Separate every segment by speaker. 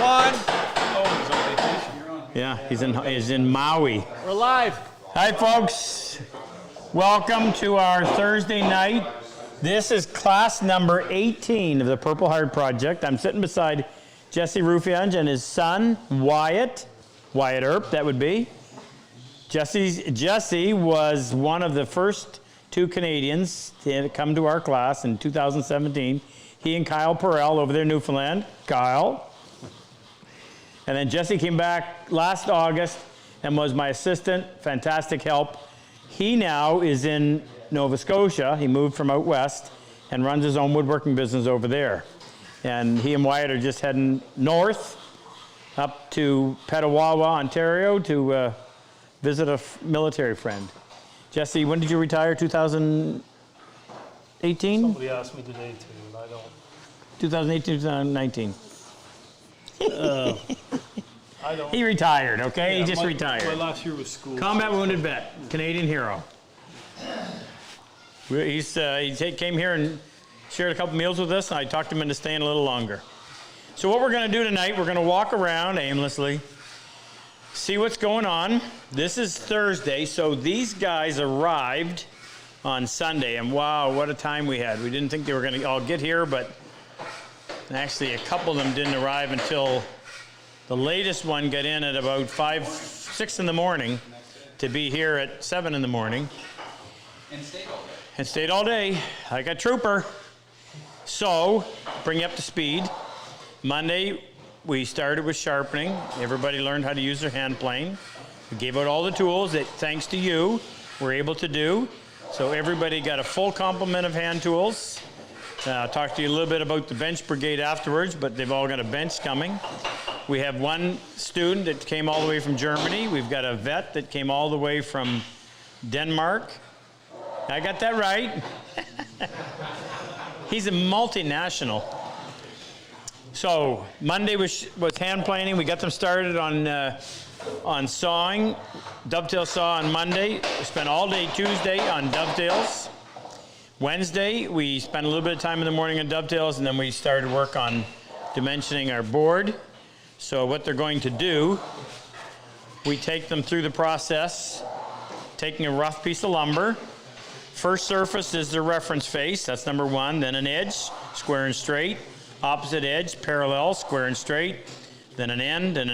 Speaker 1: on. Oh, he's on vacation.
Speaker 2: Yeah, he's in Maui.
Speaker 1: We're live.
Speaker 2: Hi, folks. Welcome to our Thursday night. This is class number 18 of the Purple Heart Project. I'm sitting beside Jesse Rufiange and his son, Wyatt Earp, that would be. Jesse was one of the first 2 Canadians to come to our class in 2017. He and Kyle Perel over there in Newfoundland. Kyle. And then Jesse came back last August and was my assistant. Fantastic help. He now is in Nova Scotia. He moved from out west and runs his own woodworking business over there. And he and Wyatt are just heading north up to Petawawa, Ontario to visit a military friend. Jesse, when did you retire? 2018?
Speaker 1: Somebody asked me today too, and I don't.
Speaker 2: 2018, 2019.
Speaker 1: I don't.
Speaker 2: He retired, okay?
Speaker 1: Yeah,
Speaker 2: he just
Speaker 1: my
Speaker 2: retired.
Speaker 1: last year was school.
Speaker 2: Combat wounded vet, Canadian hero. He came here and shared a couple meals with us, and I talked him into staying a little longer. So what we're going to do tonight, we're going to walk around aimlessly, see what's going on. This is Thursday, so these guys arrived on Sunday, and wow, what a time we had. We didn't think they were going to all get here, but actually a couple of them didn't arrive until the latest one got in at about 6 in the morning to be here at 7 in the morning.
Speaker 3: And stayed all day.
Speaker 2: And stayed all day, like a trooper. So, bring you up to speed. Monday, we started with sharpening. Everybody learned how to use their hand plane. We gave out all the tools that, thanks to you, we're able to do. So everybody got a full complement of hand tools. I'll talk to you a little bit about the bench brigade afterwards, but they've all got a bench coming. We have one student that came all the way from Germany. We've got a vet that came all the way from Denmark. I got that right. He's a multinational. So Monday was hand planing. We got them started on sawing, dovetail saw on Monday. We spent all day Tuesday on dovetails. Wednesday, we spent a little bit of time in the morning on dovetails, and then we started work on dimensioning our board. So what they're going to do, we take them through the process, taking a rough piece of lumber. First surface is the reference face, that's number 1. Then an edge, square and straight. Opposite edge, parallel, square and straight. Then an end, and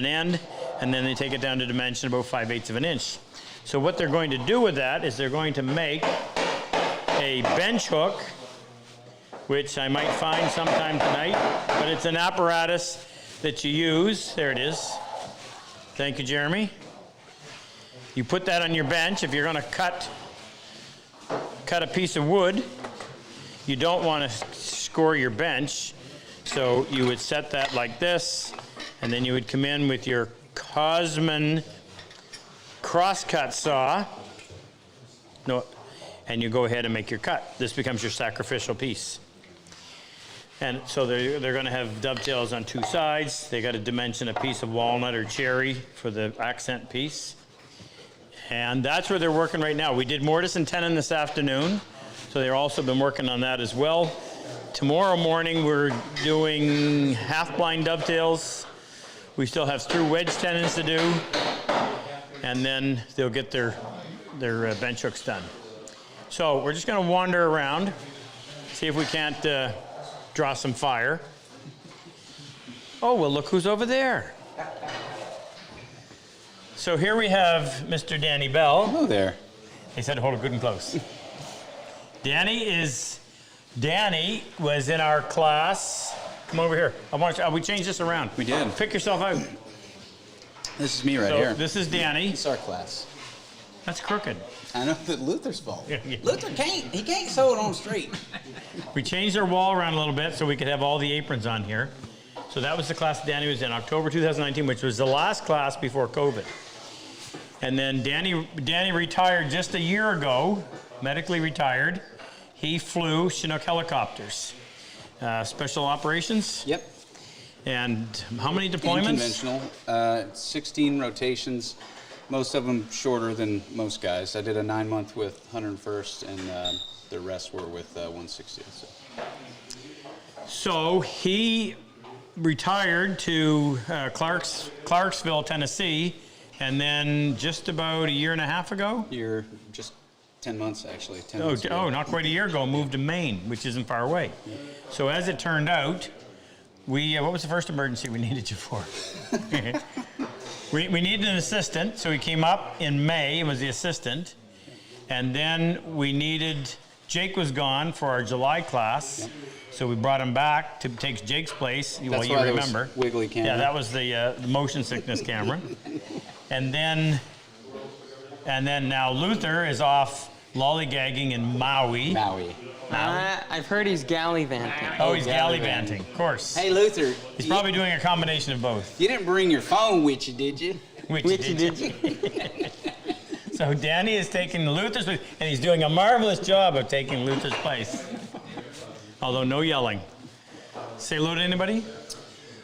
Speaker 2: then they take it down to dimension about 5/8 of an inch. So what they're going to do with that is they're going to make a bench hook, which I might find sometime tonight, but it's an apparatus that you use. There it is. Thank you, Jeremy. You put that on your bench. If you're going to cut a piece of wood, you don't want to score your bench, so you would set that like this, and then you would come in with your RobCosman crosscut saw. No, and you go ahead and make your cut. This becomes your sacrificial piece. And so they're going to have dovetails on 2 sides. They got to dimension a piece of walnut or cherry for the accent piece. And that's where they're working right now. We did mortise and tenon this afternoon, so they've also been working on that as well. Tomorrow morning we're doing half-blind dovetails. We still have screw wedge tenons to do, and then they'll get their bench hooks done. So we're just going to wander around, see if we can't draw some fire. Oh, well, look who's over there. So here we have Mr. Danny Bell.
Speaker 3: Hello there.
Speaker 2: He said hold it good and close. Danny was in our class. Come over here. We changed this around.
Speaker 3: We did.
Speaker 2: Pick yourself out.
Speaker 3: This is me right here.
Speaker 2: This is Danny.
Speaker 3: It's our class.
Speaker 2: That's crooked.
Speaker 3: I know that Luther's fault.
Speaker 2: Yeah.
Speaker 3: Luther can't sew it on straight.
Speaker 2: We changed our wall around a little bit so we could have all the aprons on here. So that was the class Danny was in, October 2019, which was the last class before COVID. And then Danny retired just a year ago, medically retired. He flew Chinook helicopters, special operations.
Speaker 3: Yep.
Speaker 2: And how many deployments?
Speaker 3: Unconventional, 16 rotations, most of them shorter than most guys. I did a 9-month with 101st, and the rest were with 160th.
Speaker 2: So he retired to Clarksville, Tennessee, and then just about a year and a half ago.
Speaker 3: You're just 10 months, actually. 10 months ago.
Speaker 2: Not quite a year ago, moved to Maine, which isn't far away.
Speaker 3: Yeah.
Speaker 2: So as it turned out, what was the first emergency we needed you for? we needed an assistant, so he came up in May and was the assistant. And then we needed, Jake was gone for our July class,
Speaker 3: Yep.
Speaker 2: so we brought him back to take Jake's place.
Speaker 3: That's
Speaker 2: Well, you
Speaker 3: why there
Speaker 2: remember.
Speaker 3: was wiggly camera.
Speaker 2: Yeah, that was the motion sickness camera. And then now Luther is off lollygagging in Maui.
Speaker 3: Maui.
Speaker 4: I've heard he's gallivanting.
Speaker 2: Oh, he's
Speaker 3: gallivanting.
Speaker 2: gallivanting, of course.
Speaker 3: Hey, Luther.
Speaker 2: He's probably doing a combination of both.
Speaker 3: You didn't bring your phone with you, did you?
Speaker 2: Which
Speaker 4: Did you?
Speaker 2: So Danny is taking Luther's place, and he's doing a marvelous job of taking Luther's place. Although no yelling. Say hello to anybody?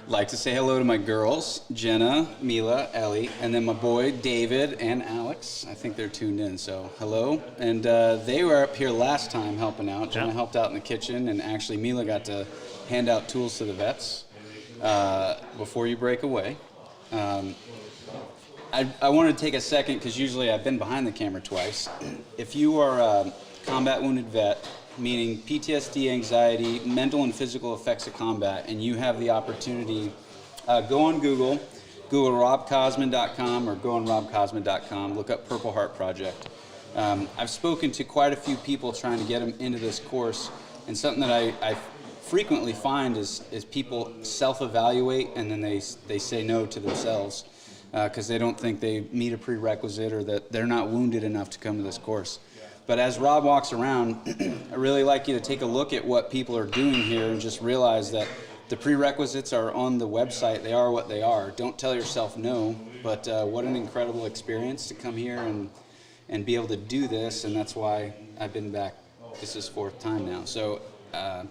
Speaker 3: Like to say hello to my girls, Jenna, Mila, Ellie, and then my boy, David, and Alex. I think they're tuned in, so hello. And they were up here last time helping out. Jenna helped out in the kitchen, and actually Mila got to hand out tools to the vets before you break away. I wanted to take a second, because usually I've been behind the camera twice. If you are a combat wounded vet, meaning PTSD, anxiety, mental and physical effects of combat, and you have the opportunity, go on Google RobCosman.com or go on RobCosman.com, look up Purple Heart Project. I've spoken to quite a few people trying to get them into this course, and something that I frequently find is people self-evaluate and then they say no to themselves because they don't think they meet a prerequisite or that they're not wounded enough to come to this course. But as Rob walks around, I really like you to take a look at what people are doing here and just realize that the prerequisites are on the website. They are what they are. Don't tell yourself no, but what an incredible experience to come here and be able to do this, and that's why I've been back. This is 4th time now. So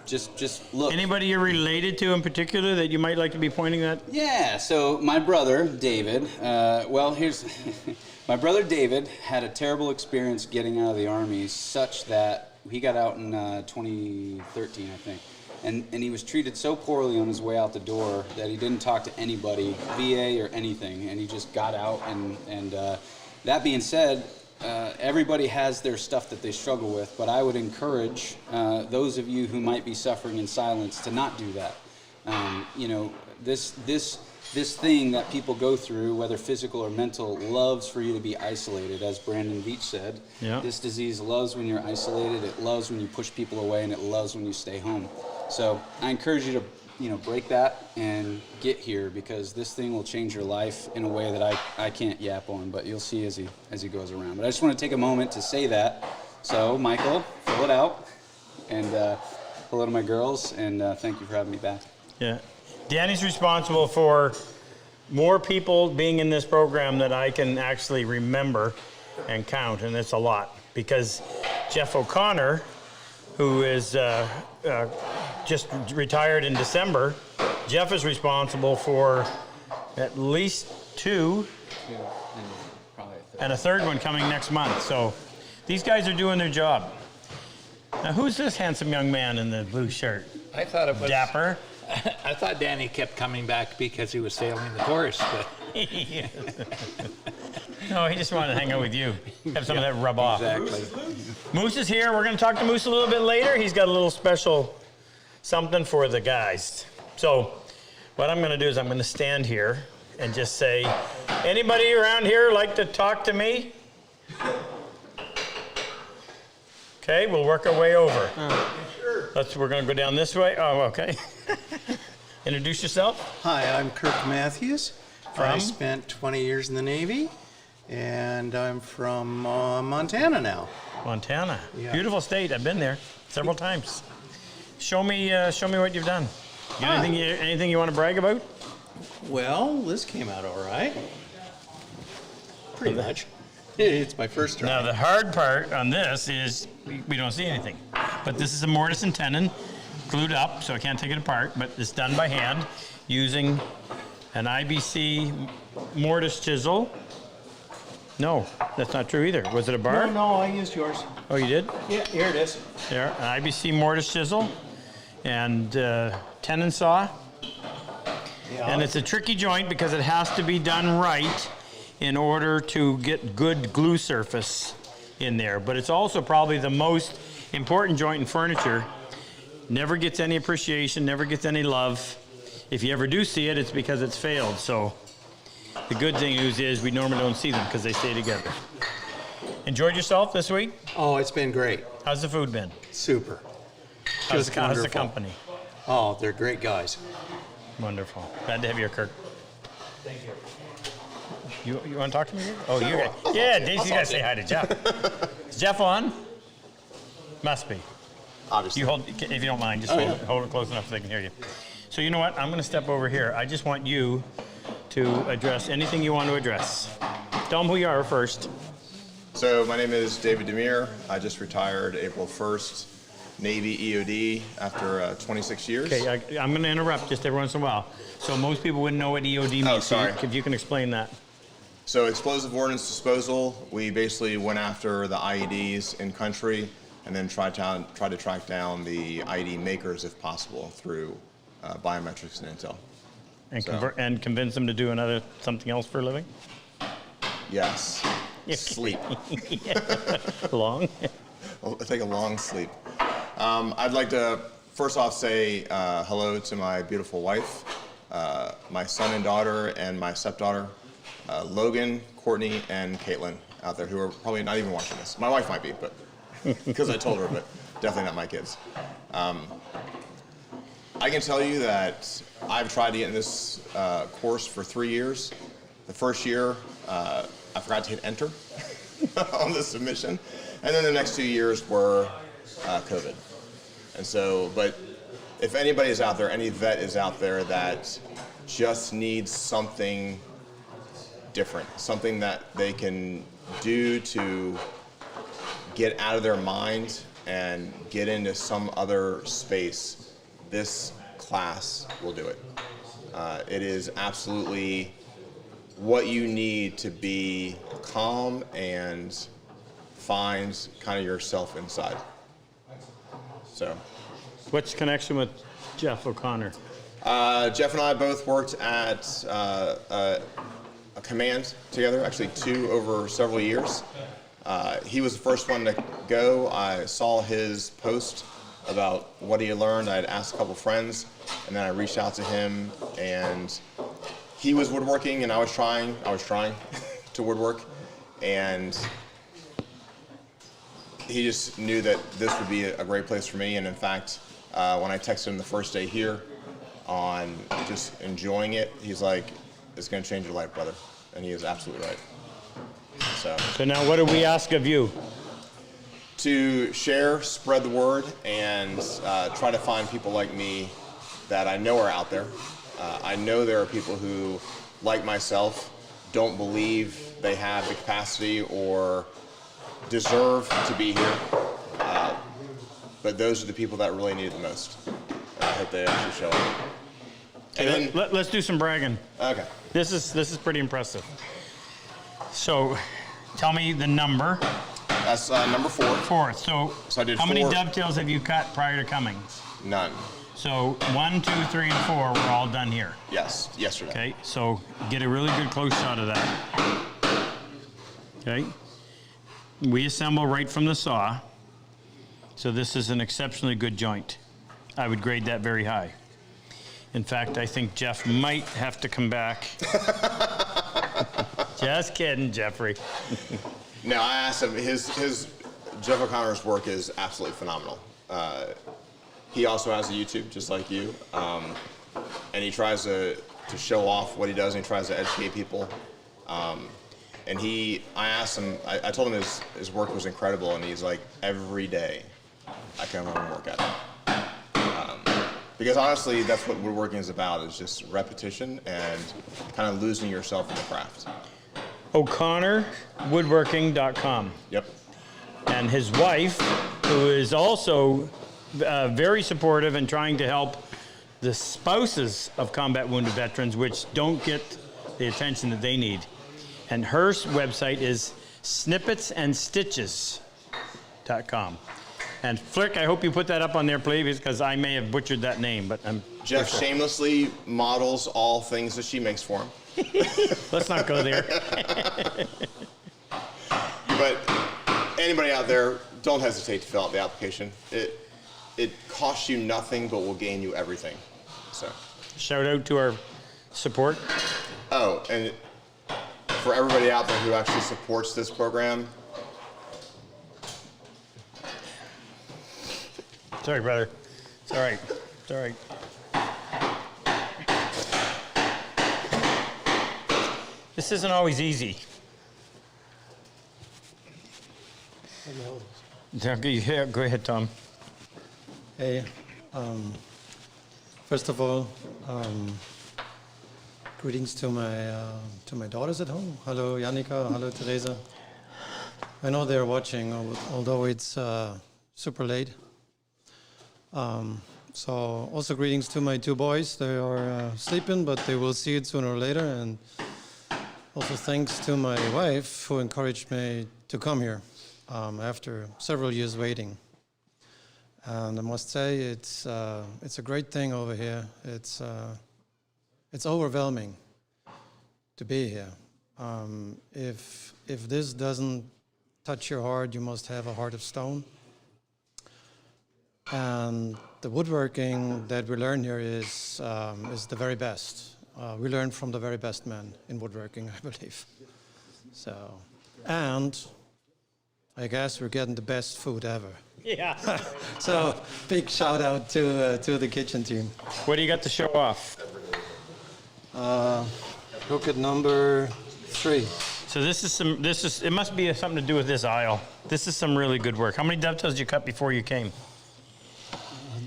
Speaker 3: just look.
Speaker 2: Anybody you're related to in particular that you might like to be pointing at?
Speaker 3: Yeah, so my brother, David, here's... My brother David had a terrible experience getting out of the Army, such that he got out in 2013, I think. And he was treated so poorly on his way out the door that he didn't talk to anybody, VA or anything, and he just got out. And that being said, everybody has their stuff that they struggle with, but I would encourage those of you who might be suffering in silence to not do that. This thing that people go through, whether physical or mental, loves for you to be isolated, as Brandon Beach said.
Speaker 2: Yeah.
Speaker 3: This disease loves when you're isolated, it loves when you push people away, and it loves when you stay home. So I encourage you to break that and get here, because this thing will change your life in a way that I can't yap on, but you'll see as he goes around. But I just want to take a moment to say that. So Michael, fill it out, and hello to my girls, and thank you for having me back.
Speaker 2: Yeah. Danny's responsible for more people being in this program that I can actually remember and count, and it's a lot. Because Jeff O'Connor, who is just retired in December, Jeff is responsible for at least 2 and a 3rd one coming next month. So these guys are doing their job. Now, who's this handsome young man in the blue shirt?
Speaker 5: I thought it was
Speaker 2: Dapper.
Speaker 5: I thought Danny kept coming back because he was sailing the course, but
Speaker 2: No, he just wanted to hang out with you. Have some of that rub off.
Speaker 5: exactly.
Speaker 2: Moose is here. We're going to talk to Moose a little bit later. He's got a little special something for the guys. So what I'm going to do is I'm going to stand here and just say, anybody around here like to talk to me? Okay, we'll work our way over. We're going to go down this way. Oh, okay. Introduce yourself.
Speaker 6: Hi, I'm Kirk Matthews. I
Speaker 2: From?
Speaker 6: spent 20 years in the Navy, and I'm from Montana now.
Speaker 2: Montana.
Speaker 6: Yeah.
Speaker 2: Beautiful state. I've been there several times. Show me what you've done. You got anything you want to brag about?
Speaker 6: Well, this came out all right. Pretty much. It's my first try.
Speaker 2: Now, the hard part on this is we don't see anything. But this is a mortise and tenon glued up, so I can't take it apart, but it's done by hand using an IBC mortise chisel. No, that's not true either. Was it a bar?
Speaker 6: No, I used yours.
Speaker 2: Oh, you did?
Speaker 6: Yeah, here it is.
Speaker 2: There, an IBC mortise chisel and tenon saw. And it's a tricky joint because it has to be done right in order to get good glue surface in there. But it's also probably the most important joint in furniture. Never gets any appreciation, never gets any love. If you ever do see it, it's because it's failed. So the good news is we normally don't see them because they stay together. Enjoyed yourself this week?
Speaker 6: Oh, it's been great.
Speaker 2: How's the food been?
Speaker 6: Super.
Speaker 2: How's
Speaker 6: Just
Speaker 2: the
Speaker 6: wonderful.
Speaker 2: company?
Speaker 6: Oh, they're great guys.
Speaker 2: Wonderful. Glad to have you, Kirk. Thank you. You want to talk to me? Oh, you guys. Yeah, Daisy, you got to say hi to Jeff. Is Jeff on? Must be.
Speaker 6: Obviously.
Speaker 2: You hold, if you don't mind, just hold it close enough so they can hear you. So you know what? I'm going to step over here. I just want you to address anything you want to address. Tell them who you are first.
Speaker 7: So my name is David Demir. I just retired April 1st, Navy EOD after 26 years.
Speaker 2: Okay, I'm going to interrupt just every once in a while. So most people wouldn't know what EOD means.
Speaker 7: Oh, sorry.
Speaker 2: So if you can explain that.
Speaker 7: So explosive ordnance disposal, we basically went after the IEDs in country and then tried to track down the IED makers if possible through biometrics and intel.
Speaker 2: And, and convince them to do something else for a living?
Speaker 7: Yes. Sleep.
Speaker 2: Long?
Speaker 7: I'll take a long sleep. I'd like to first off say hello to my beautiful wife, my son and daughter, and my stepdaughter, Logan, Courtney, and Caitlin out there who are probably not even watching this. My wife might be, but because I told her, but definitely not my kids. I can tell you that I've tried to get in this course for 3 years. The first year, I forgot to hit enter on the submission. And then the next 2 years were COVID. And so, but if anybody is out there, any vet is out there that just needs something different, something that they can do to get out of their mind and get into some other space, this class will do it. It is absolutely what you need to be calm and find kind of yourself inside. So,
Speaker 2: What's the connection with Jeff O'Connor?
Speaker 7: Jeff and I both worked at a command together, actually 2 over several years. He was the first one to go. I saw his post about what he had learned. I had asked a couple friends, and then I reached out to him, and he was woodworking, and I was trying to woodwork, and he just knew that this would be a great place for me. And in fact, when I texted him the first day here on just enjoying it, he's like, it's going to change your life, brother. And he is absolutely right.
Speaker 2: So now what do we ask of you?
Speaker 7: To share, spread the word, and try to find people like me that I know are out there. I know there are people who, like myself, don't believe they have the capacity or deserve to be here. But those are the people that really need it the most. And I hope they actually show up. And then,
Speaker 2: Let's do some bragging.
Speaker 7: okay.
Speaker 2: This is pretty impressive. So tell me the number.
Speaker 7: That's number 4.
Speaker 2: Fourth. So
Speaker 7: So I did
Speaker 2: how many
Speaker 7: 4.
Speaker 2: dovetails have you cut prior to coming?
Speaker 7: None.
Speaker 2: So 1, 2, 3, and 4 were all done here.
Speaker 7: Yes, yesterday.
Speaker 2: Okay, so get a really good close shot of that. Okay. We assemble right from the saw. So this is an exceptionally good joint. I would grade that very high. In fact, I think Jeff might have to come back. Just kidding, Jeffrey.
Speaker 7: No, I asked him. His Jeff O'Connor's work is absolutely phenomenal. He also has a YouTube, just like you, and he tries to show off what he does, and he tries to educate people. And I asked him. I told him his work was incredible, and he's like, every day I come home and work at it. Because honestly, that's what woodworking is about, is just repetition and kind of losing yourself in the craft.
Speaker 2: O'ConnorWoodworking.com.
Speaker 7: Yep.
Speaker 2: And his wife, who is also very supportive and trying to help the spouses of combat wounded veterans, which don't get the attention that they need. And her website is snippetsandstitches.com. And Flick, I hope you put that up on there, please, because I may have butchered that name, but I'm
Speaker 7: Jeff shamelessly models all things that she makes for him.
Speaker 2: Let's not go there.
Speaker 7: But anybody out there, don't hesitate to fill out the application. It costs you nothing, but will gain you everything. So.
Speaker 2: Shout out to our support.
Speaker 7: Oh, and for everybody out there who actually supports this program.
Speaker 2: Sorry, brother. It's all right. It's all right. This isn't always easy. Yeah, go ahead, Tom.
Speaker 8: Hey, first of all, greetings to my daughters at home. Hello, Janika. Hello, Teresa. I know they're watching, although it's super late. So also greetings to my 2 boys. They are sleeping, but they will see it sooner or later. And also thanks to my wife who encouraged me to come here after several years waiting. And I must say it's a great thing over here. It's overwhelming to be here. If this doesn't touch your heart, you must have a heart of stone. And the woodworking that we learn here is the very best. We learn from the very best men in woodworking, I believe. So, and I guess we're getting the best food ever.
Speaker 2: Yeah.
Speaker 8: So, big shout out to the kitchen team.
Speaker 2: What do you got to show off?
Speaker 8: Look at number 3.
Speaker 2: So it must be something to do with this aisle. This is some really good work. How many dovetails did you cut before you came?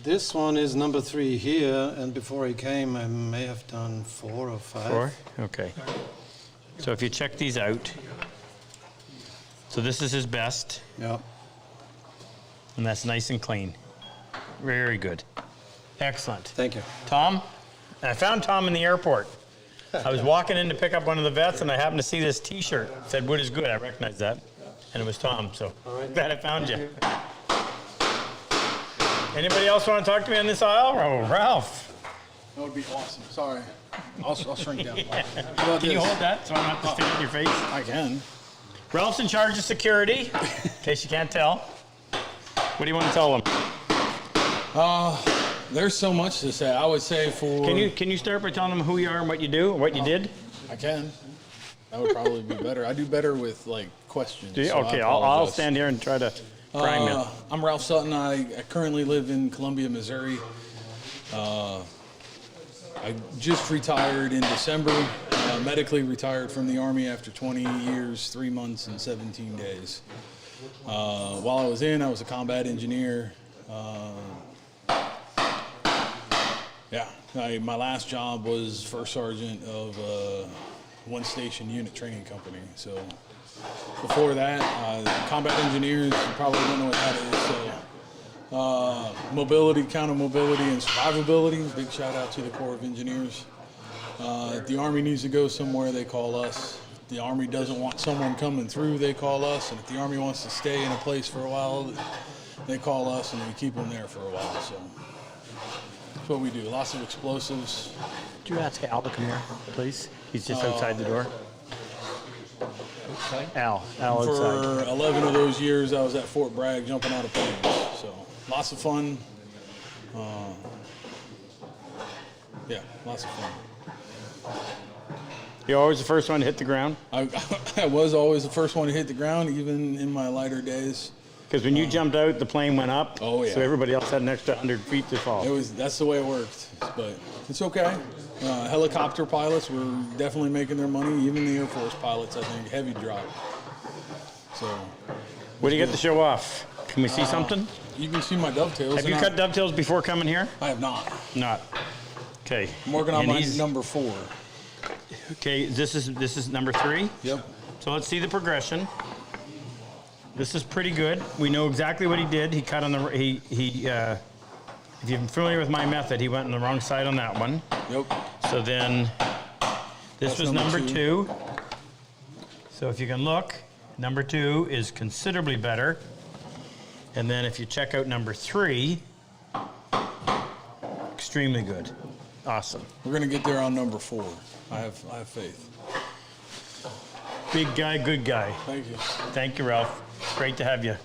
Speaker 8: This one is number 3 here, and before he came, I may have done 4 or 5.
Speaker 2: 4? Okay. So if you check these out, so this is his best,
Speaker 8: Yeah.
Speaker 2: and that's nice and clean. Very good. Excellent.
Speaker 8: Thank you.
Speaker 2: Tom? I found Tom in the airport. I was walking in to pick up one of the vets, and I happened to see this T-shirt. It said, "Wood is good." I recognized that, and it was Tom, so glad I found you. Anybody else want to talk to me on this aisle? Oh, Ralph.
Speaker 1: That would be awesome. Sorry. I'll shrink down.
Speaker 2: Yeah. Can you hold that so I don't have to stand in your face?
Speaker 1: I can.
Speaker 2: Ralph's in charge of security, in case you can't tell. What do you want to tell them?
Speaker 9: There's so much to say. I would say for...
Speaker 2: Can you start by telling them who you are and what you do, and what you did?
Speaker 9: I can. That would probably be better. I do better with, like, questions.
Speaker 2: Do you?
Speaker 9: so I
Speaker 2: Okay, I'll
Speaker 9: apologize.
Speaker 2: stand here and try to prime you.
Speaker 9: I'm Ralph Sutton. I currently live in Columbia, Missouri. I just retired in December, medically retired from the Army after 20 years, 3 months, and 17 days. While I was in, I was a combat engineer. My last job was first sergeant of one station unit training company. So before that, combat engineers, you probably don't know what that is. So mobility, counter mobility, and survivability. Big shout out to the Corps of Engineers. If the Army needs to go somewhere, they call us. If the Army doesn't want someone coming through, they call us. And if the Army wants to stay in a place for a while, they call us, and we keep them there for a while. So that's what we do. Lots of explosives.
Speaker 2: Could you ask Al to come here, please? He's just outside the door. Al outside.
Speaker 9: For 11 of those years, I was at Fort Bragg jumping out of planes. So lots of fun. Lots of fun.
Speaker 2: You're always the first one to hit the ground?
Speaker 9: I was always the first one to hit the ground, even in my lighter days.
Speaker 2: Because when you jumped out, the plane went up.
Speaker 9: Oh, yeah.
Speaker 2: So everybody else had an extra 100 feet to fall.
Speaker 9: That's the way it worked, but it's okay. Helicopter pilots were definitely making their money. Even the Air Force pilots, I think, heavy drop. So.
Speaker 2: What do you get to show off? Can we see something?
Speaker 9: You can see my dovetails.
Speaker 2: Have you cut dovetails before coming here?
Speaker 9: I have not.
Speaker 2: Not. Okay.
Speaker 9: I'm working on
Speaker 2: And
Speaker 9: my
Speaker 2: he's-
Speaker 9: number 4.
Speaker 2: Okay, this is number 3?
Speaker 9: Yep.
Speaker 2: So let's see the progression. This is pretty good. We know exactly what he did. He cut on the, if you're familiar with my method, he went on the wrong side on that one.
Speaker 9: Yep.
Speaker 2: So then, this
Speaker 9: That's
Speaker 2: was
Speaker 9: number
Speaker 2: number 2. So if you can look, number 2 is considerably better. And then if you check out number 3, extremely good. Awesome.
Speaker 9: We're gonna get there on number 4. I have faith.
Speaker 2: Big guy, good guy.
Speaker 9: Thank you.
Speaker 2: Thank you, Ralph. Great to have you.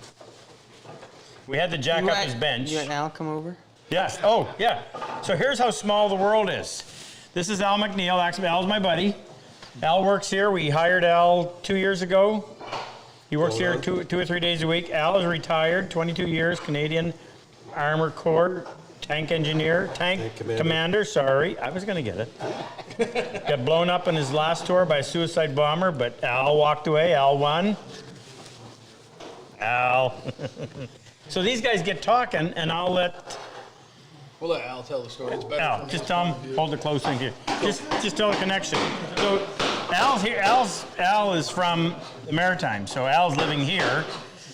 Speaker 2: We had to jack up his bench.
Speaker 4: You had Al come over?
Speaker 2: Yes. Oh, yeah. So here's how small the world is. This is Al McNeil. Actually, Al's my buddy. Al works here. We hired Al 2 years ago. He works here two or 3 days a week. Al is retired, 22 years, Canadian Armor Corps, tank engineer, tank commander. Sorry, I was going to get it. Got blown up in his last tour by a suicide bomber, but Al walked away. Al won. Al. So these guys get talking, and I'll let
Speaker 1: We'll let Al tell the story. It's better.
Speaker 2: Al, just tell him, hold it close in here. Just tell the connection. So Al's here. Al is from the Maritime, so Al's living here,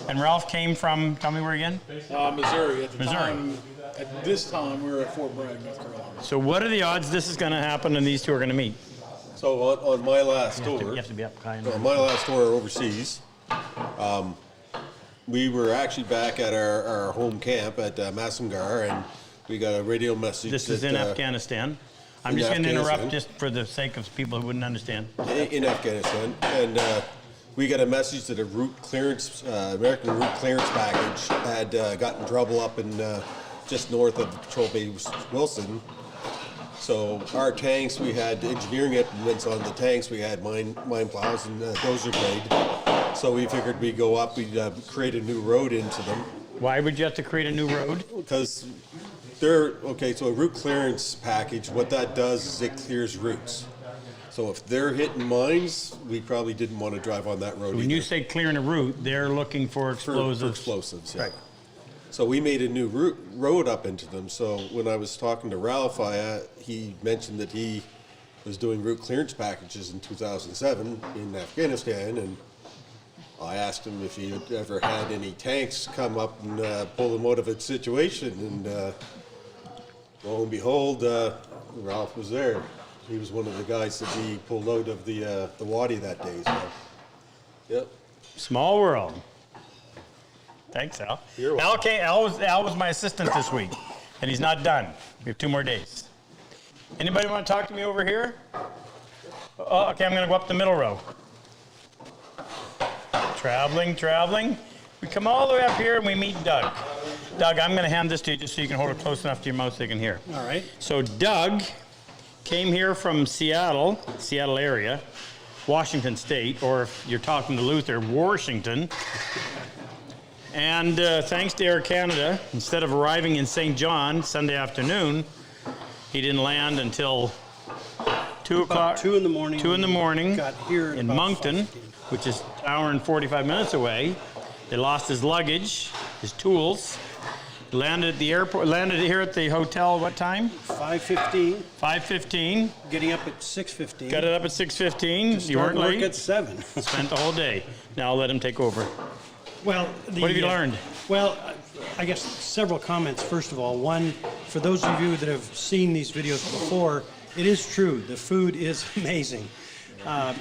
Speaker 2: and Ralph came from. Tell me where again?
Speaker 9: Missouri. At the
Speaker 2: Missouri.
Speaker 9: time, at this time, we were at Fort Bragg, North Carolina.
Speaker 2: So what are the odds this is going to happen and these two are going to meet?
Speaker 10: So on my last
Speaker 2: You
Speaker 10: tour,
Speaker 2: have to be up high
Speaker 10: on
Speaker 2: enough.
Speaker 10: my last tour overseas, we were actually back at our home camp at Masamgar, and we got a radio message.
Speaker 2: This is in Afghanistan. I'm
Speaker 10: in
Speaker 2: just going to interrupt
Speaker 10: Afghanistan.
Speaker 2: just for the sake of people who wouldn't understand.
Speaker 10: in Afghanistan, and we got a message that a route clearance, American route clearance package had gotten trouble up in just north of Patrol Base Wilson. So our tanks, we had engineering implements on the tanks. We had mine plows and dozer blade. So we figured we'd go up, we'd create a new road into them.
Speaker 2: Why would you have to create a new road?
Speaker 10: Because so a route clearance package, what that does is it clears routes. So if they're hitting mines, we probably didn't want to drive on that road
Speaker 2: When
Speaker 10: either.
Speaker 2: you say clearing a route, they're looking for
Speaker 10: For
Speaker 2: explosives.
Speaker 10: explosives, yeah.
Speaker 2: Right.
Speaker 10: So we made a new road up into them. So when I was talking to Ralph, he mentioned that he was doing route clearance packages in 2007 in Afghanistan, and I asked him if he had ever had any tanks come up and pull him out of a situation, and lo and behold, Ralph was there. He was one of the guys that he pulled out of the Wadi that day. So, yep.
Speaker 2: Small world. Thanks, Al. Al was my assistant this week, and he's not done. We have 2 more days. Anybody want to talk to me over here? Oh, okay, I'm going to go up the middle row. Traveling. We come all the way up here and we meet Doug. Doug, I'm going to hand this to you just so you can hold it close enough to your mouth so you can hear.
Speaker 11: All right.
Speaker 2: So Doug came here from Seattle area, Washington State, or if you're talking to Luther, Washington. And thanks to Air Canada, instead of arriving in St. John Sunday afternoon, he didn't land until 2 o'clock.
Speaker 11: 2 in the morning.
Speaker 2: 2 in the morning
Speaker 11: Got here at
Speaker 2: in
Speaker 11: about
Speaker 2: Moncton,
Speaker 11: 5:15.
Speaker 2: which is an hour and 45 minutes away. They lost his luggage, his tools. Landed at the airport. Landed here at the hotel. What time?
Speaker 11: 5:15.
Speaker 2: 5:15.
Speaker 11: Getting up at 6:15.
Speaker 2: Got it up at 6:15. You
Speaker 11: Start
Speaker 2: weren't
Speaker 11: work
Speaker 2: late.
Speaker 11: at 7.
Speaker 2: Spent the whole day. Now I'll let him take over.
Speaker 11: Well,
Speaker 2: What have you learned?
Speaker 11: Well, I guess several comments. First of all, one, for those of you that have seen these videos before, it is true. The food is amazing.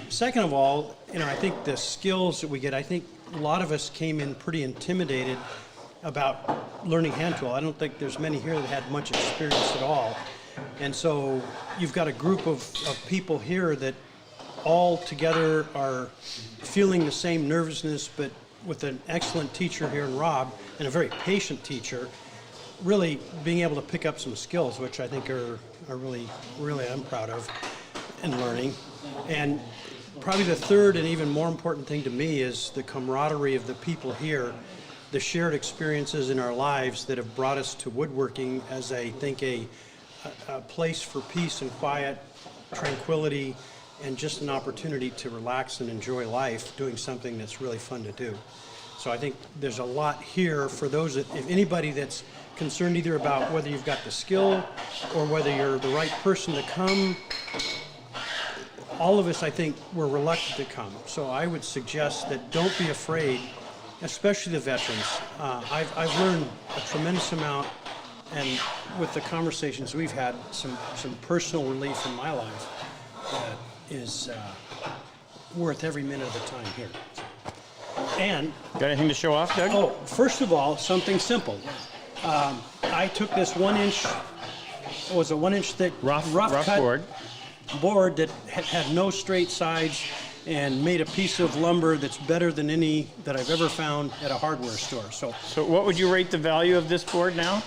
Speaker 11: Second of all, I think the skills that we get, I think a lot of us came in pretty intimidated about learning hand tool. I don't think there's many here that had much experience at all. And so you've got a group of people here that all together are feeling the same nervousness, but with an excellent teacher here in Rob and a very patient teacher, really being able to pick up some skills, which I think are really I'm proud of in learning. And probably the third and even more important thing to me is the camaraderie of the people here, the shared experiences in our lives that have brought us to woodworking as I think a place for peace and quiet, tranquility, and just an opportunity to relax and enjoy life doing something that's really fun to do. So I think there's a lot here for those that, if anybody that's concerned either about whether you've got the skill or whether you're the right person to come, all of us, I think, were reluctant to come. So I would suggest that don't be afraid, especially the veterans. I've learned a tremendous amount, and with the conversations we've had, some personal relief in my life that is worth every minute of the time here. And
Speaker 2: got anything to show off, Doug?
Speaker 11: Oh, first of all, something simple. I took this 1-inch was a 1-inch thick
Speaker 2: rough
Speaker 11: cut
Speaker 2: board.
Speaker 11: board that had no straight sides and made a piece of lumber that's better than any that I've ever found at a hardware store. So
Speaker 2: So what would you rate the value of this board now?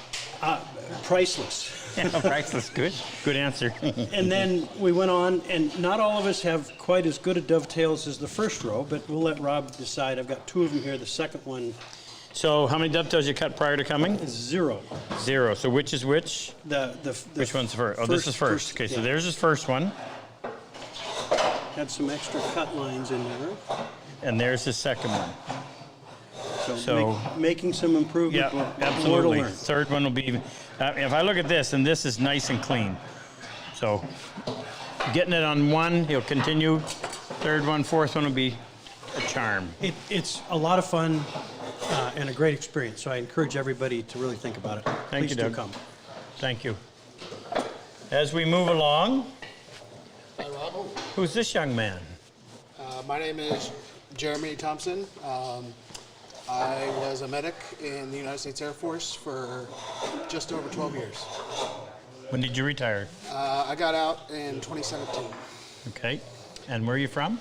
Speaker 11: priceless.
Speaker 2: Yeah, priceless. Good answer.
Speaker 11: And then we went on, and not all of us have quite as good a dovetails as the first row, but we'll let Rob decide. I've got 2 of them here. The second one
Speaker 2: So how many dovetails you cut prior to coming?
Speaker 11: is 0.
Speaker 2: 0. So which is which?
Speaker 11: The
Speaker 2: Which one's first? Oh, this is first. Okay, so there's his first one,
Speaker 11: had some extra cut lines in there.
Speaker 2: and there's his second one. So-
Speaker 11: making some improvement.
Speaker 2: Yeah,
Speaker 11: but more to
Speaker 2: absolutely.
Speaker 11: learn.
Speaker 2: Third one will be, if I look at this, and this is nice and clean. So getting it on one, he'll continue. Third one, fourth one will be a charm.
Speaker 11: It's a lot of fun and a great experience. So I encourage everybody to really think about it.
Speaker 2: Thank you,
Speaker 11: Please do
Speaker 2: Doug.
Speaker 11: come.
Speaker 2: Thank you. As we move along,
Speaker 12: Hi, Rob.
Speaker 2: who's this young man?
Speaker 12: My name is Jeremy Thompson. I was a medic in the United States Air Force for just over 12 years.
Speaker 2: When did you retire?
Speaker 12: I got out in 2017.
Speaker 2: Okay. And where are you from?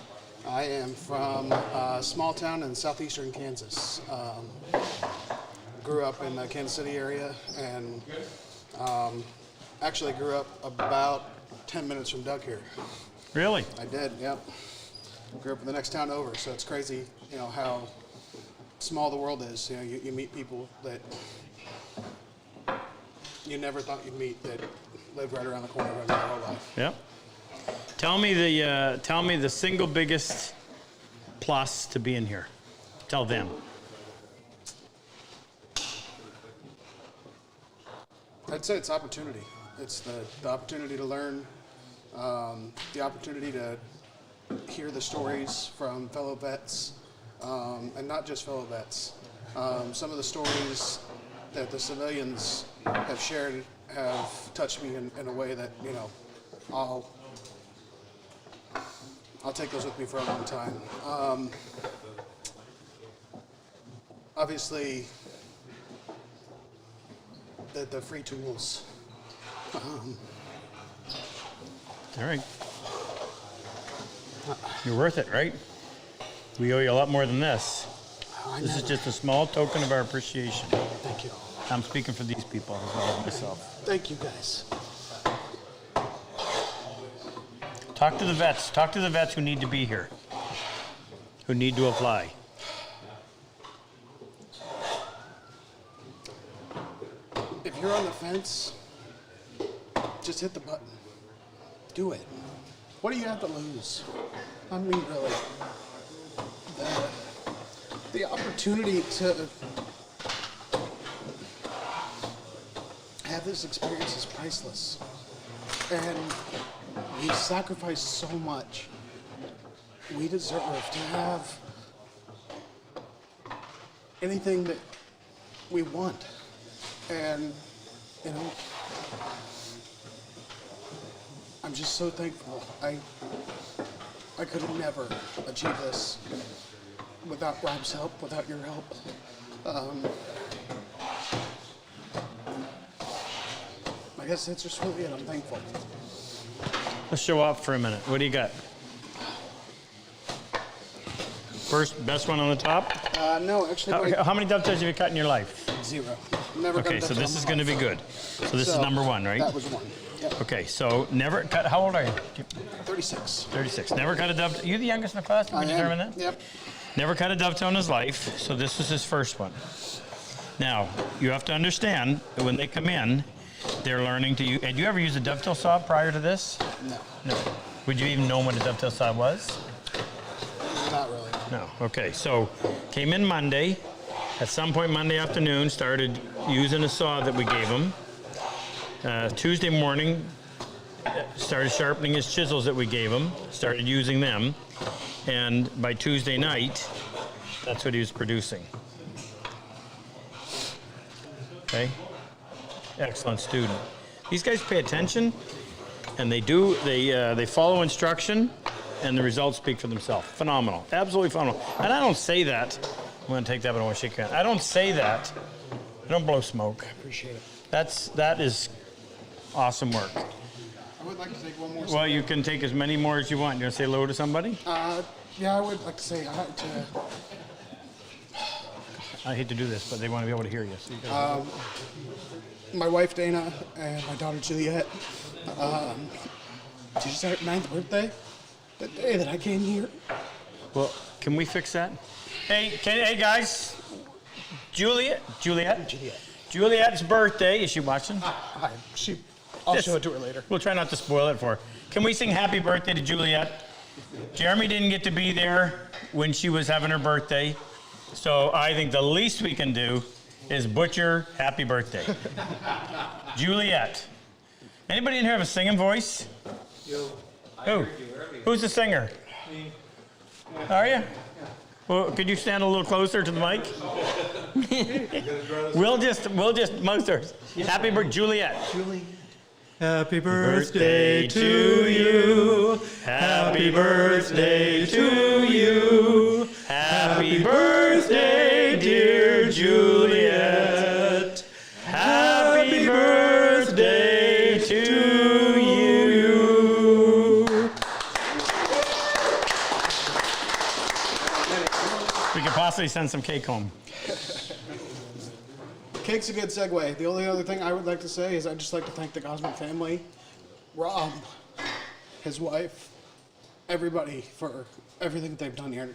Speaker 12: I am from a small town in southeastern Kansas. Grew up in the Kansas City area and actually grew up about 10 minutes from Doug here.
Speaker 2: Really?
Speaker 12: I did, yep. Grew up in the next town over, so it's crazy, how small the world is. You meet people that you never thought you'd meet that live right around the corner of your whole life.
Speaker 2: Yep. Tell me the single biggest plus to being here. Tell them.
Speaker 12: I'd say it's opportunity. It's the opportunity to learn, the opportunity to hear the stories from fellow vets, and not just fellow vets. Some of the stories that the civilians have shared have touched me in a way that, I'll take those with me for a long time. Obviously, the free tools.
Speaker 2: All right. You're worth it, right? We owe you a lot more than this. This is just a small token of our appreciation.
Speaker 12: Thank you.
Speaker 2: I'm speaking for these people as well as myself.
Speaker 12: Thank you, guys.
Speaker 2: Talk to the vets. Talk to the vets who need to be here, who need to apply.
Speaker 12: If you're on the fence, just hit the button. Do it. What do you have to lose? I mean, really. The opportunity to have this experience is priceless. And we sacrifice so much. We deserve to have anything that we want. And, I'm just so thankful. I could have never achieved this without Rob's help, without your help. I guess that's just really it. I'm thankful.
Speaker 2: Let's show off for a minute. What do you got? First, best one on the top?
Speaker 12: No, actually.
Speaker 2: How many dovetails have you cut in your life?
Speaker 12: 0. Never
Speaker 2: Okay, so this is going to be good. So this is number 1, right?
Speaker 12: That was 1. Yep.
Speaker 2: Okay, so never cut. How old are you?
Speaker 12: 36.
Speaker 2: 36. Never cut a dovetail. You the youngest in the class? Did we determine that?
Speaker 12: Yep.
Speaker 2: Never cut a dovetail in his life, so this was his first one. Now, you have to understand that when they come in, they're learning to use. Had you ever used a dovetail saw prior to this?
Speaker 12: No.
Speaker 2: No. Would you even know what a dovetail saw was?
Speaker 12: Not really.
Speaker 2: No. Okay, so came in Monday. At some point Monday afternoon, started using a saw that we gave him. Tuesday morning, started sharpening his chisels that we gave him, started using them, and by Tuesday night, that's what he was producing. Okay? Excellent student. These guys pay attention, and they follow instruction, and the results speak for themselves. Phenomenal. Absolutely phenomenal. And I don't say that. I'm going to take that, but I want to shake your hand. I don't say that. I don't blow smoke.
Speaker 12: I appreciate it.
Speaker 2: That is Awesome work.
Speaker 12: I would like to take one more.
Speaker 2: Well, you can take as many more as you want. You want to say hello to somebody?
Speaker 12: Yeah, I would like to say hi to
Speaker 2: I hate to do this, but they want to be able to hear you. So you gotta-
Speaker 12: my wife Dana and my daughter Juliet. She just had her 9th birthday. The day that I came here.
Speaker 2: Well, can we fix that? Hey guys, Juliet's birthday. Is she watching?
Speaker 12: I'll show it to her later.
Speaker 2: We'll try not to spoil it for her. Can we sing happy birthday to Juliet? Jeremy didn't get to be there when she was having her birthday, so I think the least we can do is butcher happy birthday. Juliet. Anybody in here have a singing voice? Who? Who's the singer? Me. Are you? Well, could you stand a little closer to the mic? we'll just most ours. Happy birthday, Juliet.
Speaker 8: Happy birthday to you. Happy birthday to you.
Speaker 2: Happy birthday, dear Juliet. Happy birthday to you. We could possibly send some cake home.
Speaker 12: Cake's a good segue. The only other thing I would like to say is I'd just like to thank the Cosman family, Rob, his wife, everybody for everything they've done here.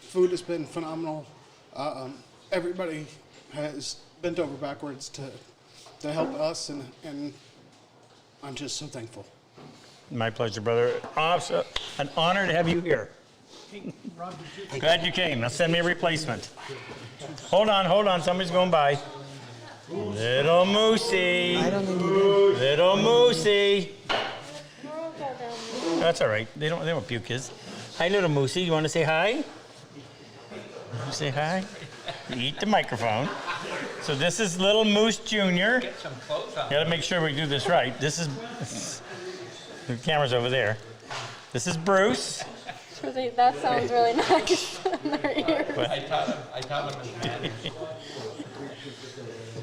Speaker 12: Food has been phenomenal. Everybody has bent over backwards to help us, and I'm just so thankful.
Speaker 2: My pleasure, brother. An honor to have you here. Glad you came. Now send me a replacement. Hold on. Somebody's going by. Little Moosey. Little Moosey. That's all right. They don't puke kids. Hi, little Moosey. You want to say hi? You say hi? Eat the microphone. So this is Little Moose Jr.
Speaker 5: Get some clothes on.
Speaker 2: Got to make sure we do this right. This is the camera's over there. This is Bruce.
Speaker 13: That sounds really nice in their ears.
Speaker 5: I taught him in Spanish.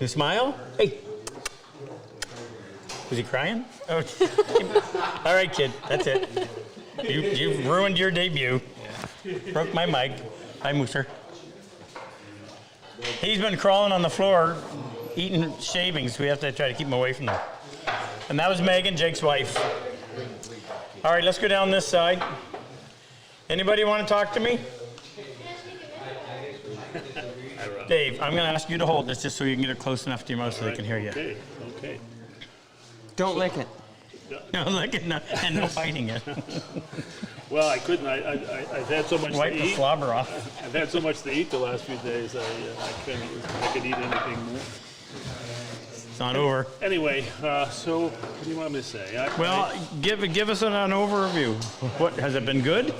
Speaker 2: You smile? Hey. Was he crying? Oh. All right, kid. That's it. You've ruined your debut. Broke my mic. Hi, Mooser. He's been crawling on the floor, eating shavings. We have to try to keep him away from them. And that was Megan, Jake's wife. All right, let's go down this side. Anybody want to talk to me? Dave, I'm going to ask you to hold this just so you can get it close enough to your mouth so they can hear you.
Speaker 5: Okay.
Speaker 4: Don't lick it.
Speaker 2: No licking and no biting it.
Speaker 14: Well, I couldn't. I've had so much
Speaker 2: Wipe
Speaker 14: to
Speaker 2: the
Speaker 14: eat.
Speaker 2: slobber off.
Speaker 14: I've had so much to eat the last few days. I could eat anything more.
Speaker 2: It's not over.
Speaker 14: Anyway, so what do you want me to say?
Speaker 2: Give us an overview. What has it been good?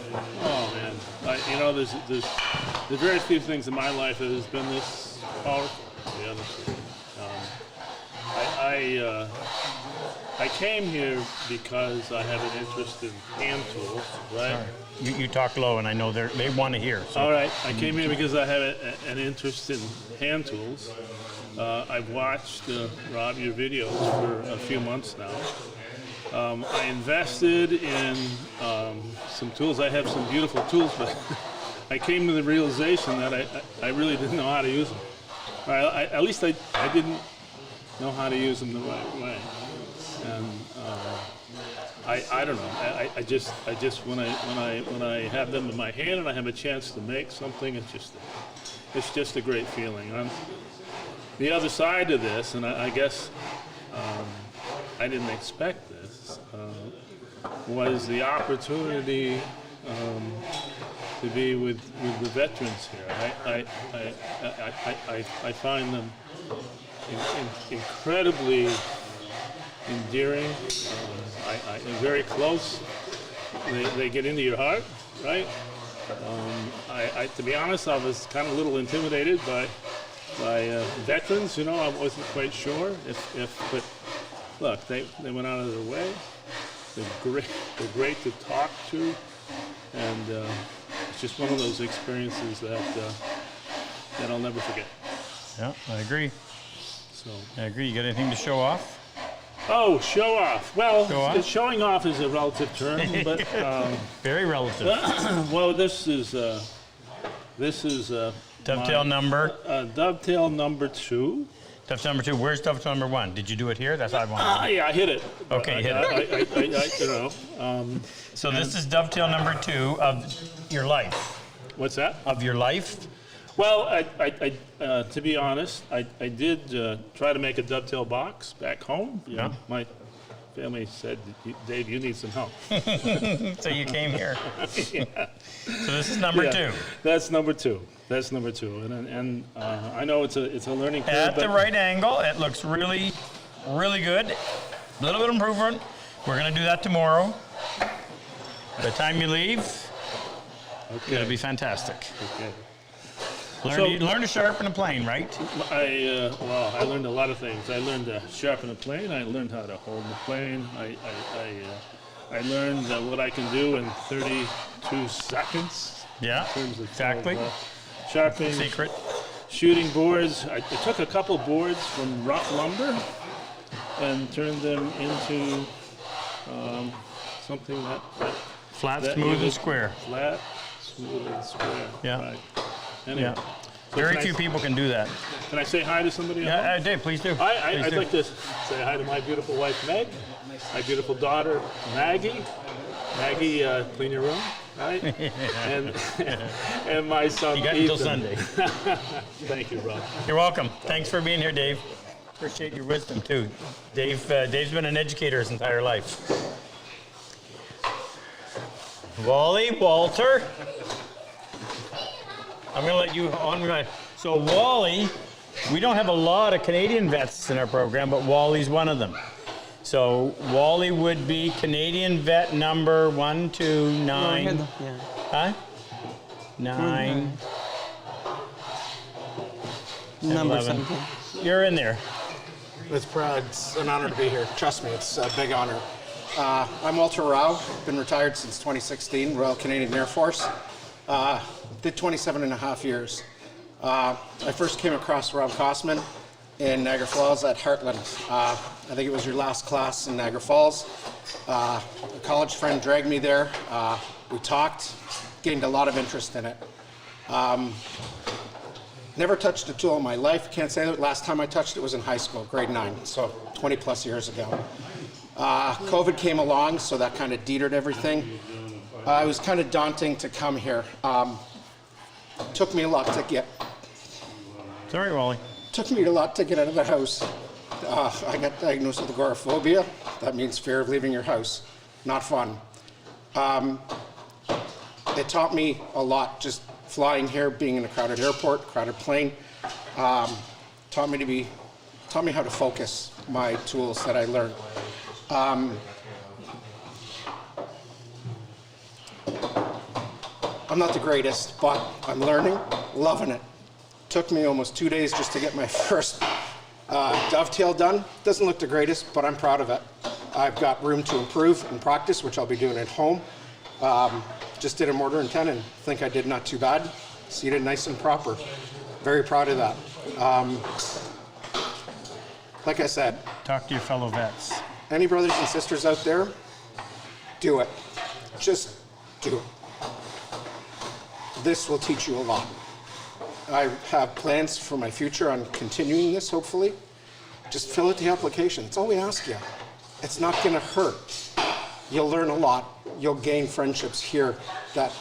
Speaker 14: Oh man, there's very few things in my life that has been this powerful. To be honest with you. I came here because I have an interest in hand tools, right?
Speaker 2: Sorry. You talk low, and I know they want to hear. So.
Speaker 14: All right, I came here because I have an interest in hand tools. I've watched, Rob, your videos for a few months now. I invested in some tools. I have some beautiful tools, but I came to the realization that I really didn't know how to use them. At least I didn't know how to use them the right way. And I don't know. I just when I have them in my hand and I have a chance to make something, it's just a great feeling. The other side of this, and I guess I didn't expect this, was the opportunity to be with the veterans here. I find them incredibly endearing, very close. They get into your heart, right? To be honest, I was kind of a little intimidated by veterans. I wasn't quite sure but look, they went out of their way. They're great to talk to, and it's just one of those experiences that I'll never forget.
Speaker 2: Yeah, I agree.
Speaker 14: So
Speaker 2: I agree. You got anything to show off?
Speaker 14: Oh, show off. Well,
Speaker 2: Go on.
Speaker 14: showing off is a relative term, but
Speaker 2: Very relative.
Speaker 14: well, this is
Speaker 2: Dovetail number.
Speaker 14: Dovetail number 2.
Speaker 2: Dovetail number 2. Where's dovetail number 1? Did you do it here? That's what I wanted.
Speaker 14: Yeah, I hit it.
Speaker 2: Okay, hit it.
Speaker 14: You know.
Speaker 2: So this is dovetail number 2 of your life.
Speaker 14: What's that?
Speaker 2: Of your life?
Speaker 14: Well, to be honest, I did try to make a dovetail box back home.
Speaker 2: Yeah.
Speaker 14: My family said, Dave, you need some help.
Speaker 2: So you came here.
Speaker 14: Yeah.
Speaker 2: So this is number 2.
Speaker 14: That's number 2. That's number 2, and I know it's a learning curve.
Speaker 2: At the
Speaker 14: but
Speaker 2: right angle, it looks really, really good. A little bit of improvement. We're going to do that tomorrow. By the time you leave, it'll be fantastic.
Speaker 14: Okay.
Speaker 2: Learn to sharpen a plane, right?
Speaker 14: I learned a lot of things. I learned to sharpen a plane. I learned how to hold the plane. I learned what I can do in 32 seconds.
Speaker 2: Yeah,
Speaker 14: in terms of
Speaker 2: exactly.
Speaker 14: Sharpening.
Speaker 2: Secret.
Speaker 14: Shooting boards. I took a couple boards from rough lumber and turned them into something that
Speaker 2: Flat, smooth, and square.
Speaker 14: Flat, smooth, and square.
Speaker 2: Yeah.
Speaker 14: Right. Anyway.
Speaker 2: Yeah.
Speaker 14: So
Speaker 2: Very few people can do that.
Speaker 14: Can I say hi to somebody?
Speaker 2: Yeah, Dave, please do.
Speaker 14: I'd like to say hi to my beautiful wife, Meg, my beautiful daughter, Maggie. Maggie, clean your room, right? and my son,
Speaker 2: You got
Speaker 14: Ethan.
Speaker 2: until Sunday.
Speaker 14: Thank you, Rob.
Speaker 2: You're welcome. Thanks for being here, Dave. Appreciate your wisdom, too. Dave's been an educator his entire life. Walter. I'm going to let you on. So Wally, we don't have a lot of Canadian vets in our program, but Wally's one of them. So Wally would be Canadian vet number 129.
Speaker 4: Yeah.
Speaker 2: Huh? 9.
Speaker 4: Number
Speaker 2: 11.
Speaker 4: 17.
Speaker 2: You're in there.
Speaker 12: It's an honor to be here. Trust me, it's a big honor. I'm Walter Rao, been retired since 2016, Royal Canadian Air Force. Did 27 and a half years. I first came across RobCosman in Niagara Falls at Heartland. I think it was your last class in Niagara Falls. A college friend dragged me there. We talked, gained a lot of interest in it. Never touched a tool in my life. Can't say that. Last time I touched it was in high school, grade 9, so 20 plus years ago. COVID came along, so that kind of deterred everything. It was kind of daunting to come here. Took me a lot to get.
Speaker 2: Sorry, Wally.
Speaker 12: Took me a lot to get out of the house. I got diagnosed with agoraphobia. That means fear of leaving your house. Not fun. It taught me a lot, just flying here, being in a crowded airport, crowded plane. Taught me how to focus my tools that I learned. I'm not the greatest, but I'm learning, loving it. Took me almost 2 days just to get my first dovetail done. Doesn't look the greatest, but I'm proud of it. I've got room to improve and practice, which I'll be doing at home. Just did a mortar and tenon. Think I did not too bad. Seated nice and proper. Very proud of that. Like I said,
Speaker 2: Talk to your fellow vets.
Speaker 12: any brothers and sisters out there, do it. Just do it. This will teach you a lot. I have plans for my future on continuing this, hopefully. Just fill out the application. That's all we ask you. It's not going to hurt. You'll learn a lot. You'll gain friendships here that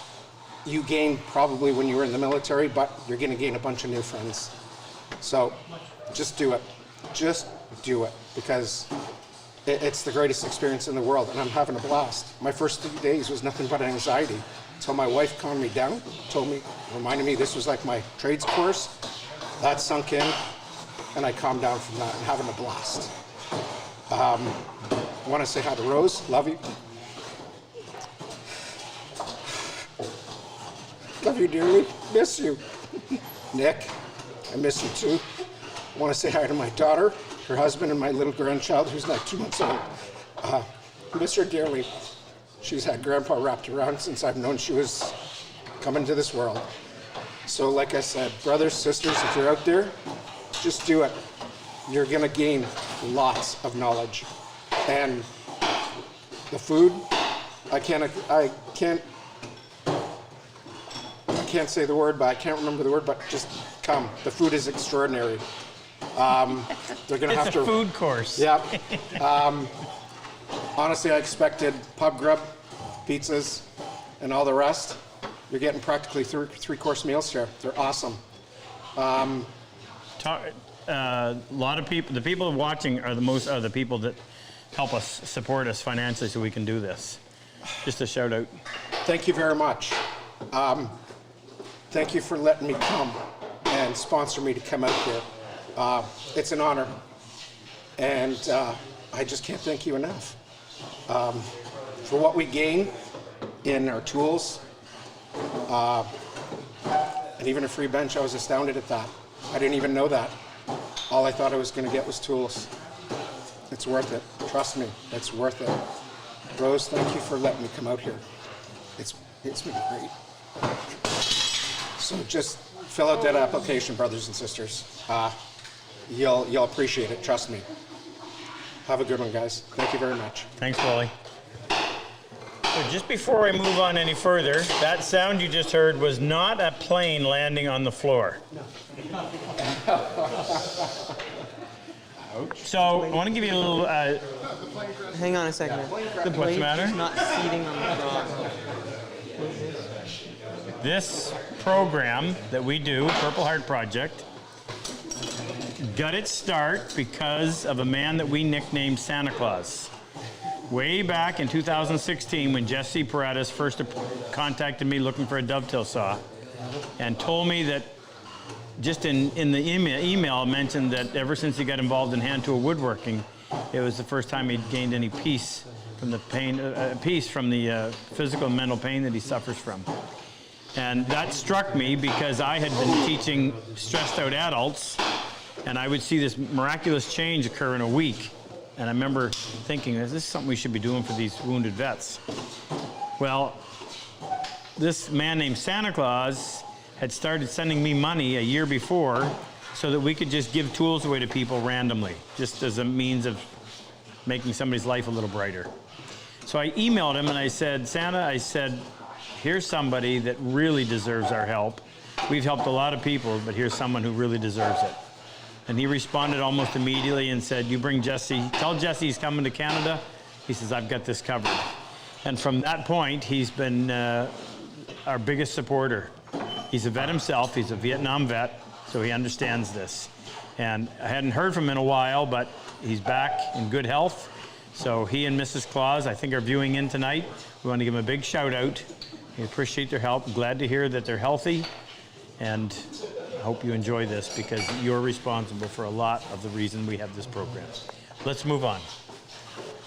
Speaker 12: you gained probably when you were in the military, but you're going to gain a bunch of new friends. So just do it. Just do it, because it's the greatest experience in the world, and I'm having a blast. My first 3 days was nothing but anxiety until my wife calmed me down, reminded me this was like my trades course. That sunk in, and I calmed down from that. I'm having a blast. I want to say hi to Rose. Love you. Love you dearly. Miss you. Nick, I miss you too. I want to say hi to my daughter, her husband, and my little grandchild who's like 2 months old. Miss her dearly. She's had Grandpa wrapped around since I've known she was coming to this world. So like I said, brothers, sisters, if you're out there, just do it. You're gonna gain lots of knowledge. And the food, I can't say the word, but I can't remember the word, but just come. The food is extraordinary. They're gonna have
Speaker 2: It's
Speaker 12: to.
Speaker 2: a food course.
Speaker 12: Yeah. Honestly, I expected pub grub, pizzas, and all the rest. You're getting practically three-course meals here. They're awesome.
Speaker 2: A lot of people, the people watching are the people that help us, support us financially so we can do this. Just a shout out.
Speaker 12: Thank you very much. Thank you for letting me come and sponsor me to come out here. It's an honor, and I just can't thank you enough. For what we gain in our tools, and even a free bench, I was astounded at that. I didn't even know that. All I thought I was going to get was tools. It's worth it. Trust me, it's worth it. Rose, thank you for letting me come out here. It's been great. So just fill out that application, brothers and sisters. You'll appreciate it, trust me. Have a good one, guys. Thank you very much.
Speaker 2: Thanks, Wally. So just before I move on any further, that sound you just heard was not a plane landing on the floor. So I want to give you a little...
Speaker 4: Hang on a second. The
Speaker 2: What's
Speaker 4: blade
Speaker 2: the matter?
Speaker 4: is not seating on the frog.
Speaker 2: This program that we do, Purple Heart Project, got its start because of a man that we nicknamed Santa Claus. Way back in 2016 when Jesse Paratus first contacted me looking for a dovetail saw and told me that just in the email mentioned that ever since he got involved in hand tool woodworking, it was the first time he'd gained any peace from the pain, peace from the physical and mental pain that he suffers from. And that struck me because I had been teaching stressed out adults, and I would see this miraculous change occur in a week. And I remember thinking, this is something we should be doing for these wounded vets. Well, this man named Santa Claus had started sending me money a year before so that we could just give tools away to people randomly, just as a means of making somebody's life a little brighter. So I emailed him and I said, Santa, I said, here's somebody that really deserves our help. We've helped a lot of people, but here's someone who really deserves it. And he responded almost immediately and said, you bring Jesse, tell Jesse he's coming to Canada. He says, I've got this covered. And from that point, he's been our biggest supporter. He's a vet himself, he's a Vietnam vet, so he understands this. And I hadn't heard from him in a while, but he's back in good health. So he and Mrs. Claus, I think, are viewing in tonight. We want to give them a big shout out. We appreciate their help. Glad to hear that they're healthy. And I hope you enjoy this because you're responsible for a lot of the reason we have this program. Let's move on.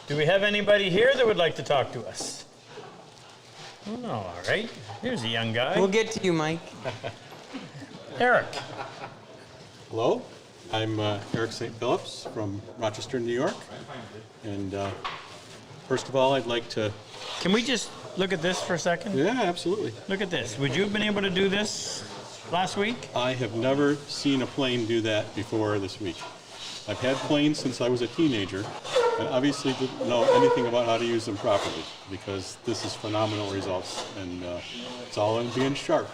Speaker 2: Do we have anybody here that would like to talk to us? Oh, all right. Here's a young guy.
Speaker 4: We'll get to you, Mike.
Speaker 2: Eric.
Speaker 15: Hello, I'm Eric St. Phillips from Rochester, New York. And first of all, I'd like to...
Speaker 2: Can we just look at this for a second?
Speaker 15: Yeah, absolutely.
Speaker 2: Look at this. Would you have been able to do this last week?
Speaker 15: I have never seen a plane do that before this week. I've had planes since I was a teenager, and obviously didn't know anything about how to use them properly because this is phenomenal results, and it's all in being sharp.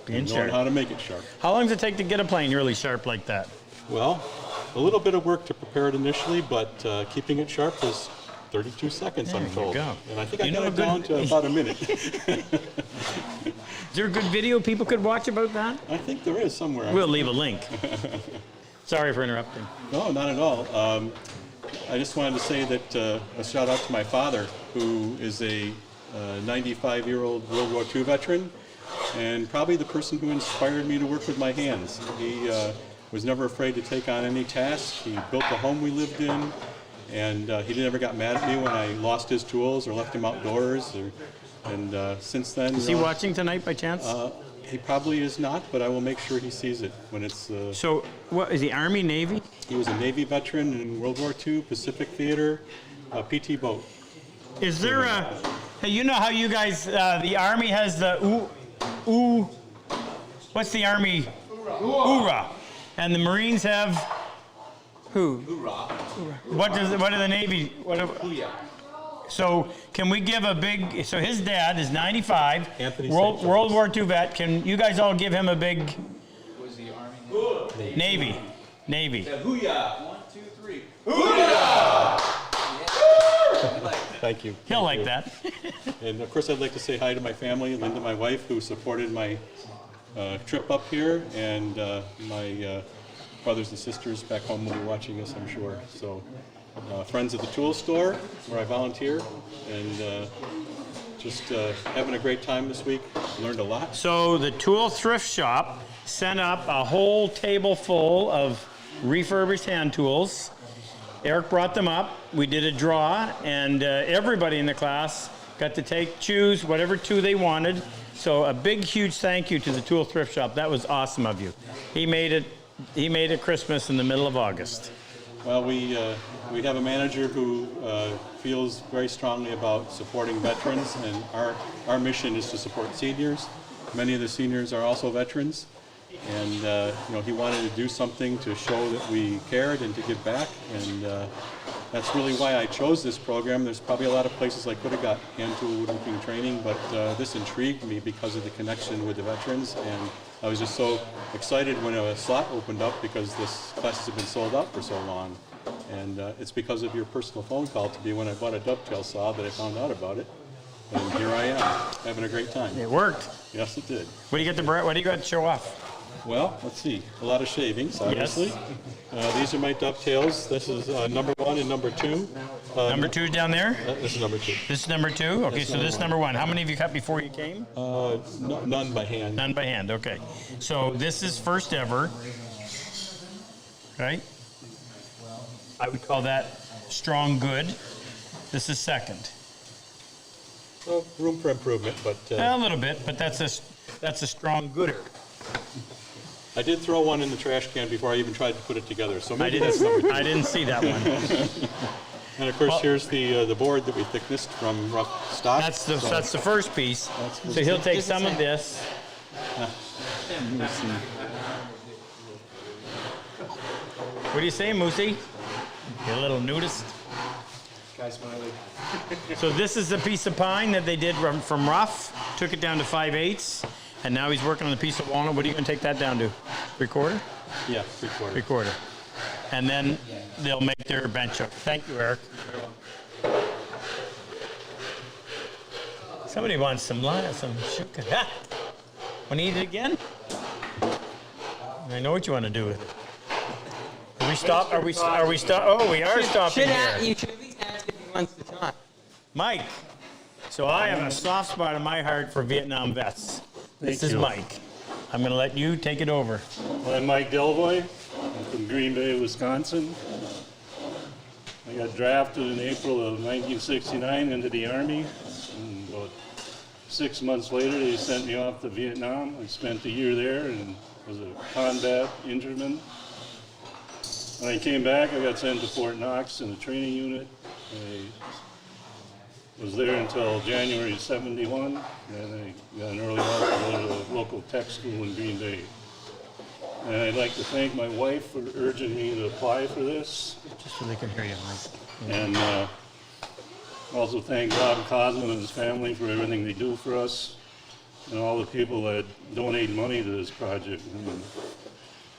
Speaker 2: Being
Speaker 15: knowing
Speaker 2: sharp.
Speaker 15: how to make it sharp.
Speaker 2: How long does it take to get a plane really sharp like that?
Speaker 15: Well, a little bit of work to prepare it initially, but keeping it sharp was 32 seconds, I'm told.
Speaker 2: Go.
Speaker 15: And I think I got it down to about a minute.
Speaker 2: Is there a good video people could watch about that?
Speaker 15: I think there is somewhere.
Speaker 2: We'll leave a link. Sorry for interrupting.
Speaker 15: No, not at all. I just wanted to say that a shout out to my father, who is a 95-year-old World War II veteran, and probably the person who inspired me to work with my hands. He was never afraid to take on any task. He built the home we lived in, and he never got mad at me when I lost his tools or left him outdoors. And since then...
Speaker 2: Is he watching tonight by chance?
Speaker 15: He probably is not, but I will make sure he sees it when it's...
Speaker 2: So, what, is he Army, Navy?
Speaker 15: He was a Navy veteran in World War II, Pacific Theater, PT boat.
Speaker 2: Is there a... Hey, you know how you guys, the Army has the what's the Army? Hoorah. And the Marines have... Who? What do the Navy? So can we give a big? So his dad is 95.
Speaker 15: Anthony
Speaker 2: World
Speaker 15: St. John's.
Speaker 2: War II vet. Can you guys all give him a big?
Speaker 3: Was the Army?
Speaker 2: Navy.
Speaker 3: Hoo-yah! 1, 2, 3.
Speaker 15: Thank you.
Speaker 2: He'll like that.
Speaker 15: And of course, I'd like to say hi to my family, Linda, my wife, who supported my trip up here, and my brothers and sisters back home will be watching us, I'm sure. So, friends at the tool store, where I volunteer, and just having a great time this week. Learned a lot.
Speaker 2: So the tool thrift shop sent up a whole table full of refurbished hand tools. Eric brought them up. We did a draw, and everybody in the class got to choose whatever two they wanted. So a big, huge thank you to the tool thrift shop. That was awesome of you. He made it Christmas in the middle of August.
Speaker 15: Well, we have a manager who feels very strongly about supporting veterans, and our mission is to support seniors. Many of the seniors are also veterans, and he wanted to do something to show that we cared and to give back, and that's really why I chose this program. There's probably a lot of places I could have got hand tool woodworking training, but this intrigued me because of the connection with the veterans, and I was just so excited when a slot opened up because this classes have been sold out for so long. And it's because of your personal phone call to me when I bought a Dovetail saw that I found out about it. And here I am, having a great time.
Speaker 2: It worked.
Speaker 15: Yes, it did.
Speaker 2: What do you got to show off?
Speaker 15: Well, let's see. A lot of shavings, obviously. Yes. These are my Dovetails. This is number 1 and number 2.
Speaker 2: Number 2 down there?
Speaker 15: This is number 2.
Speaker 2: This is number 2? Okay,
Speaker 15: That's
Speaker 2: so this is number 1. How many have you cut before you came?
Speaker 15: None by hand.
Speaker 2: None by hand, okay. So this is first ever, right? I would call that strong good. This is second.
Speaker 15: Well, room for improvement, but...
Speaker 2: A little bit, but that's a strong gooder.
Speaker 15: I did throw one in the trash can before I even tried to put it together, so maybe that's number 2.
Speaker 2: I didn't see that one.
Speaker 15: And of course, here's the board that we thicknessed from rough stock.
Speaker 2: That's the first piece. So he'll take some of this. What do you say, Moosey? You a little nudist?
Speaker 12: Guy's smiling.
Speaker 2: So this is a piece of pine that they did from rough, took it down to 5/8, and now he's working on a piece of walnut. What are you going to take that down to? 3/4?
Speaker 15: Yeah, 3/4.
Speaker 2: 3/4. And then they'll make their bench up. Thank you, Eric. Somebody wants some sugar. Ah! Want to eat it again? I know what you want to do with it. Are we stop? Are we stop? Oh, we are stopping here.
Speaker 4: You should at least ask if he wants to talk.
Speaker 2: Mike. So I have a soft spot in my heart for Vietnam vets. This is Mike. I'm going to let you take it over.
Speaker 16: Well, I'm Mike Delvoye. I'm from Green Bay, Wisconsin. I got drafted in April of 1969 into the Army. And about 6 months later, they sent me off to Vietnam. I spent a year there and was a combat injuredman. When I came back, I got sent to Fort Knox in a training unit. I was there until January 71, and I got an early offer to go to the local tech school in Green Bay. And I'd like to thank my wife for urging me to apply for this.
Speaker 2: Just so they can hear you, Mike.
Speaker 16: And also thank RobCosman and his family for everything they do for us, and all the people that donate money to this project. I mean,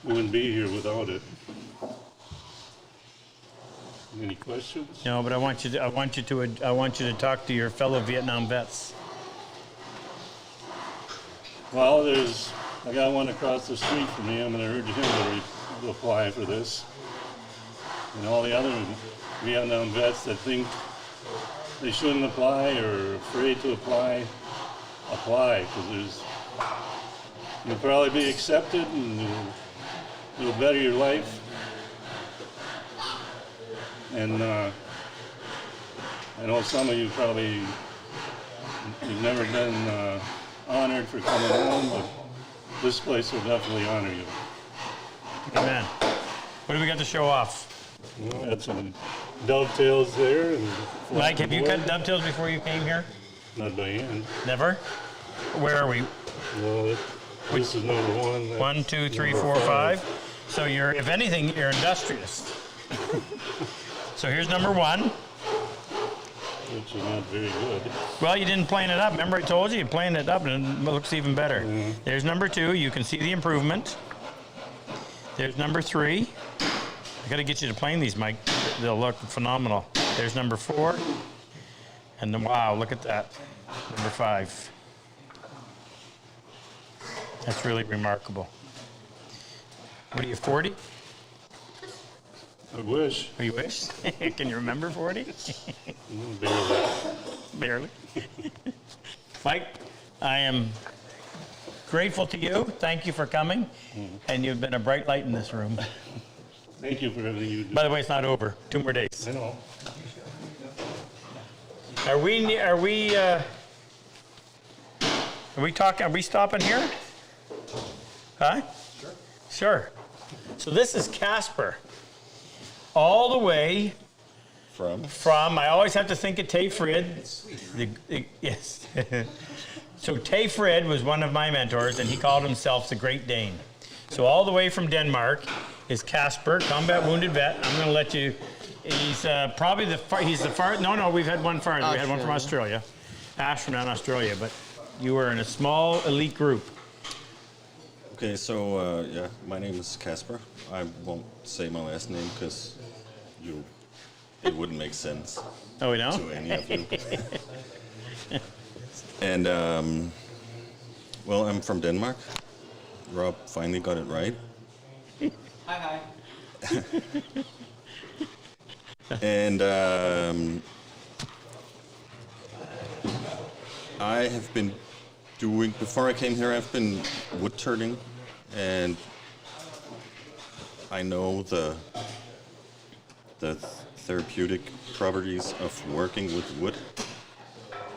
Speaker 16: we wouldn't be here without it. Any questions?
Speaker 2: No, but I want you to talk to your fellow Vietnam vets.
Speaker 16: Well, I got one across the street from me. I'm going to urge him to apply for this. And all the other Vietnam vets that think they shouldn't apply or are afraid to apply, because you'll probably be accepted and it'll better your life. And I know some of you you've never been honored for coming home, but this place will definitely honor you.
Speaker 2: Amen. What do we got to show off?
Speaker 16: Well, got some dovetails there. And
Speaker 2: Mike, have you cut dovetails before you came here?
Speaker 16: Not by hand.
Speaker 2: Never? Where are we?
Speaker 16: Well, this is number 1.
Speaker 2: 1, 2, 3, 4, 5. So if anything, you're industrious. So here's number 1.
Speaker 16: Which is not very good.
Speaker 2: Well, you didn't plane it up. Remember I told you, you planed it up and it looks even better.
Speaker 16: Mm-hmm.
Speaker 2: There's number 2. You can see the improvement. There's number 3. I got to get you to plane these, Mike. They'll look phenomenal. There's number 4. And then, wow, look at that. Number 5. That's really remarkable. What are you, 40?
Speaker 16: I wish.
Speaker 2: You wish? Can you remember 40?
Speaker 16: Barely.
Speaker 2: Barely. Mike, I am grateful to you. Thank you for coming. And you've been a bright light in this room.
Speaker 16: Thank you for everything you do.
Speaker 2: By the way, it's not over. 2 more days.
Speaker 16: I know.
Speaker 2: Are we talking? Are we stopping here? Huh? Sure. So this is Casper. All the way from I always have to think of Tay Frid. Yes. So Tay Frid was one of my mentors, and he called himself the Great Dane. So all the way from Denmark is Casper, combat wounded vet. I'm going to let you. He's probably he's the far. No, we've had one farther. We had one from Australia, Ashford, Australia. But you were in a small elite group.
Speaker 17: Okay, so yeah, my name is Casper. I won't say my last name because it wouldn't make sense.
Speaker 2: Oh, we don't?
Speaker 17: To any of you. And well, I'm from Denmark. Rob finally got it right.
Speaker 3: Hi.
Speaker 17: And I have been before I came here, I've been wood turning, and I know the therapeutic properties of working with wood,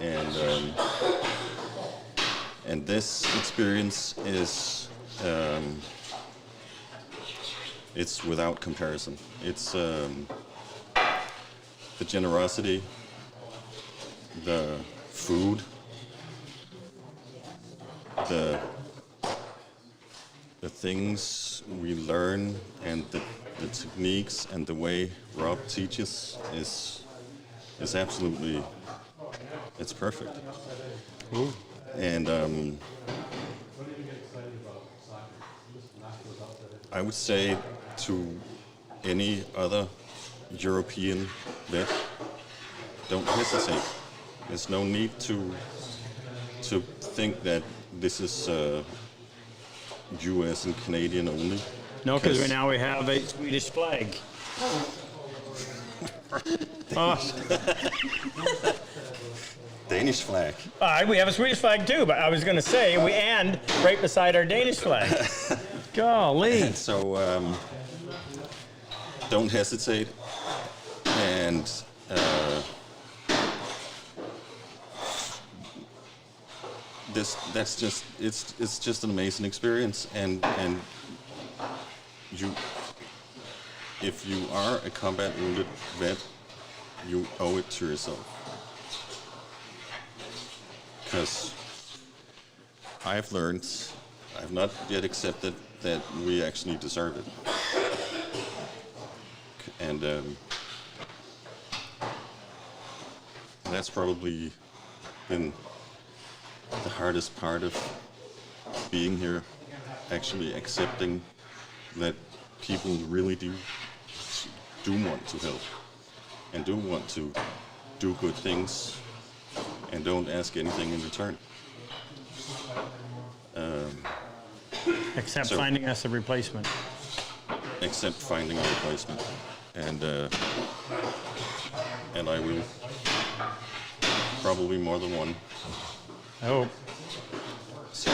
Speaker 17: and this experience is it's without comparison. It's the generosity, the food, the things we learn, and the techniques and the way Rob teaches is absolutely, it's perfect.
Speaker 2: Ooh.
Speaker 17: And I would say to any other European vet, don't hesitate. There's no need to think that this is U.S. and Canadian only.
Speaker 2: No, because now we have a Swedish flag.
Speaker 17: Danish flag.
Speaker 2: We have a Swedish flag too, but I was going to say and right beside our Danish flag. Golly.
Speaker 17: And so don't hesitate, and it's just an amazing experience, and if you are a combat wounded vet, you owe it to yourself, because I've learned, I've not yet accepted that we actually deserve it, and that's probably been the hardest part of being here, actually accepting that people really do want to help and do want to do good things and don't ask anything in return.
Speaker 2: Except finding us a replacement.
Speaker 17: Except finding a replacement, and I will, probably more than one.
Speaker 2: I hope.
Speaker 17: So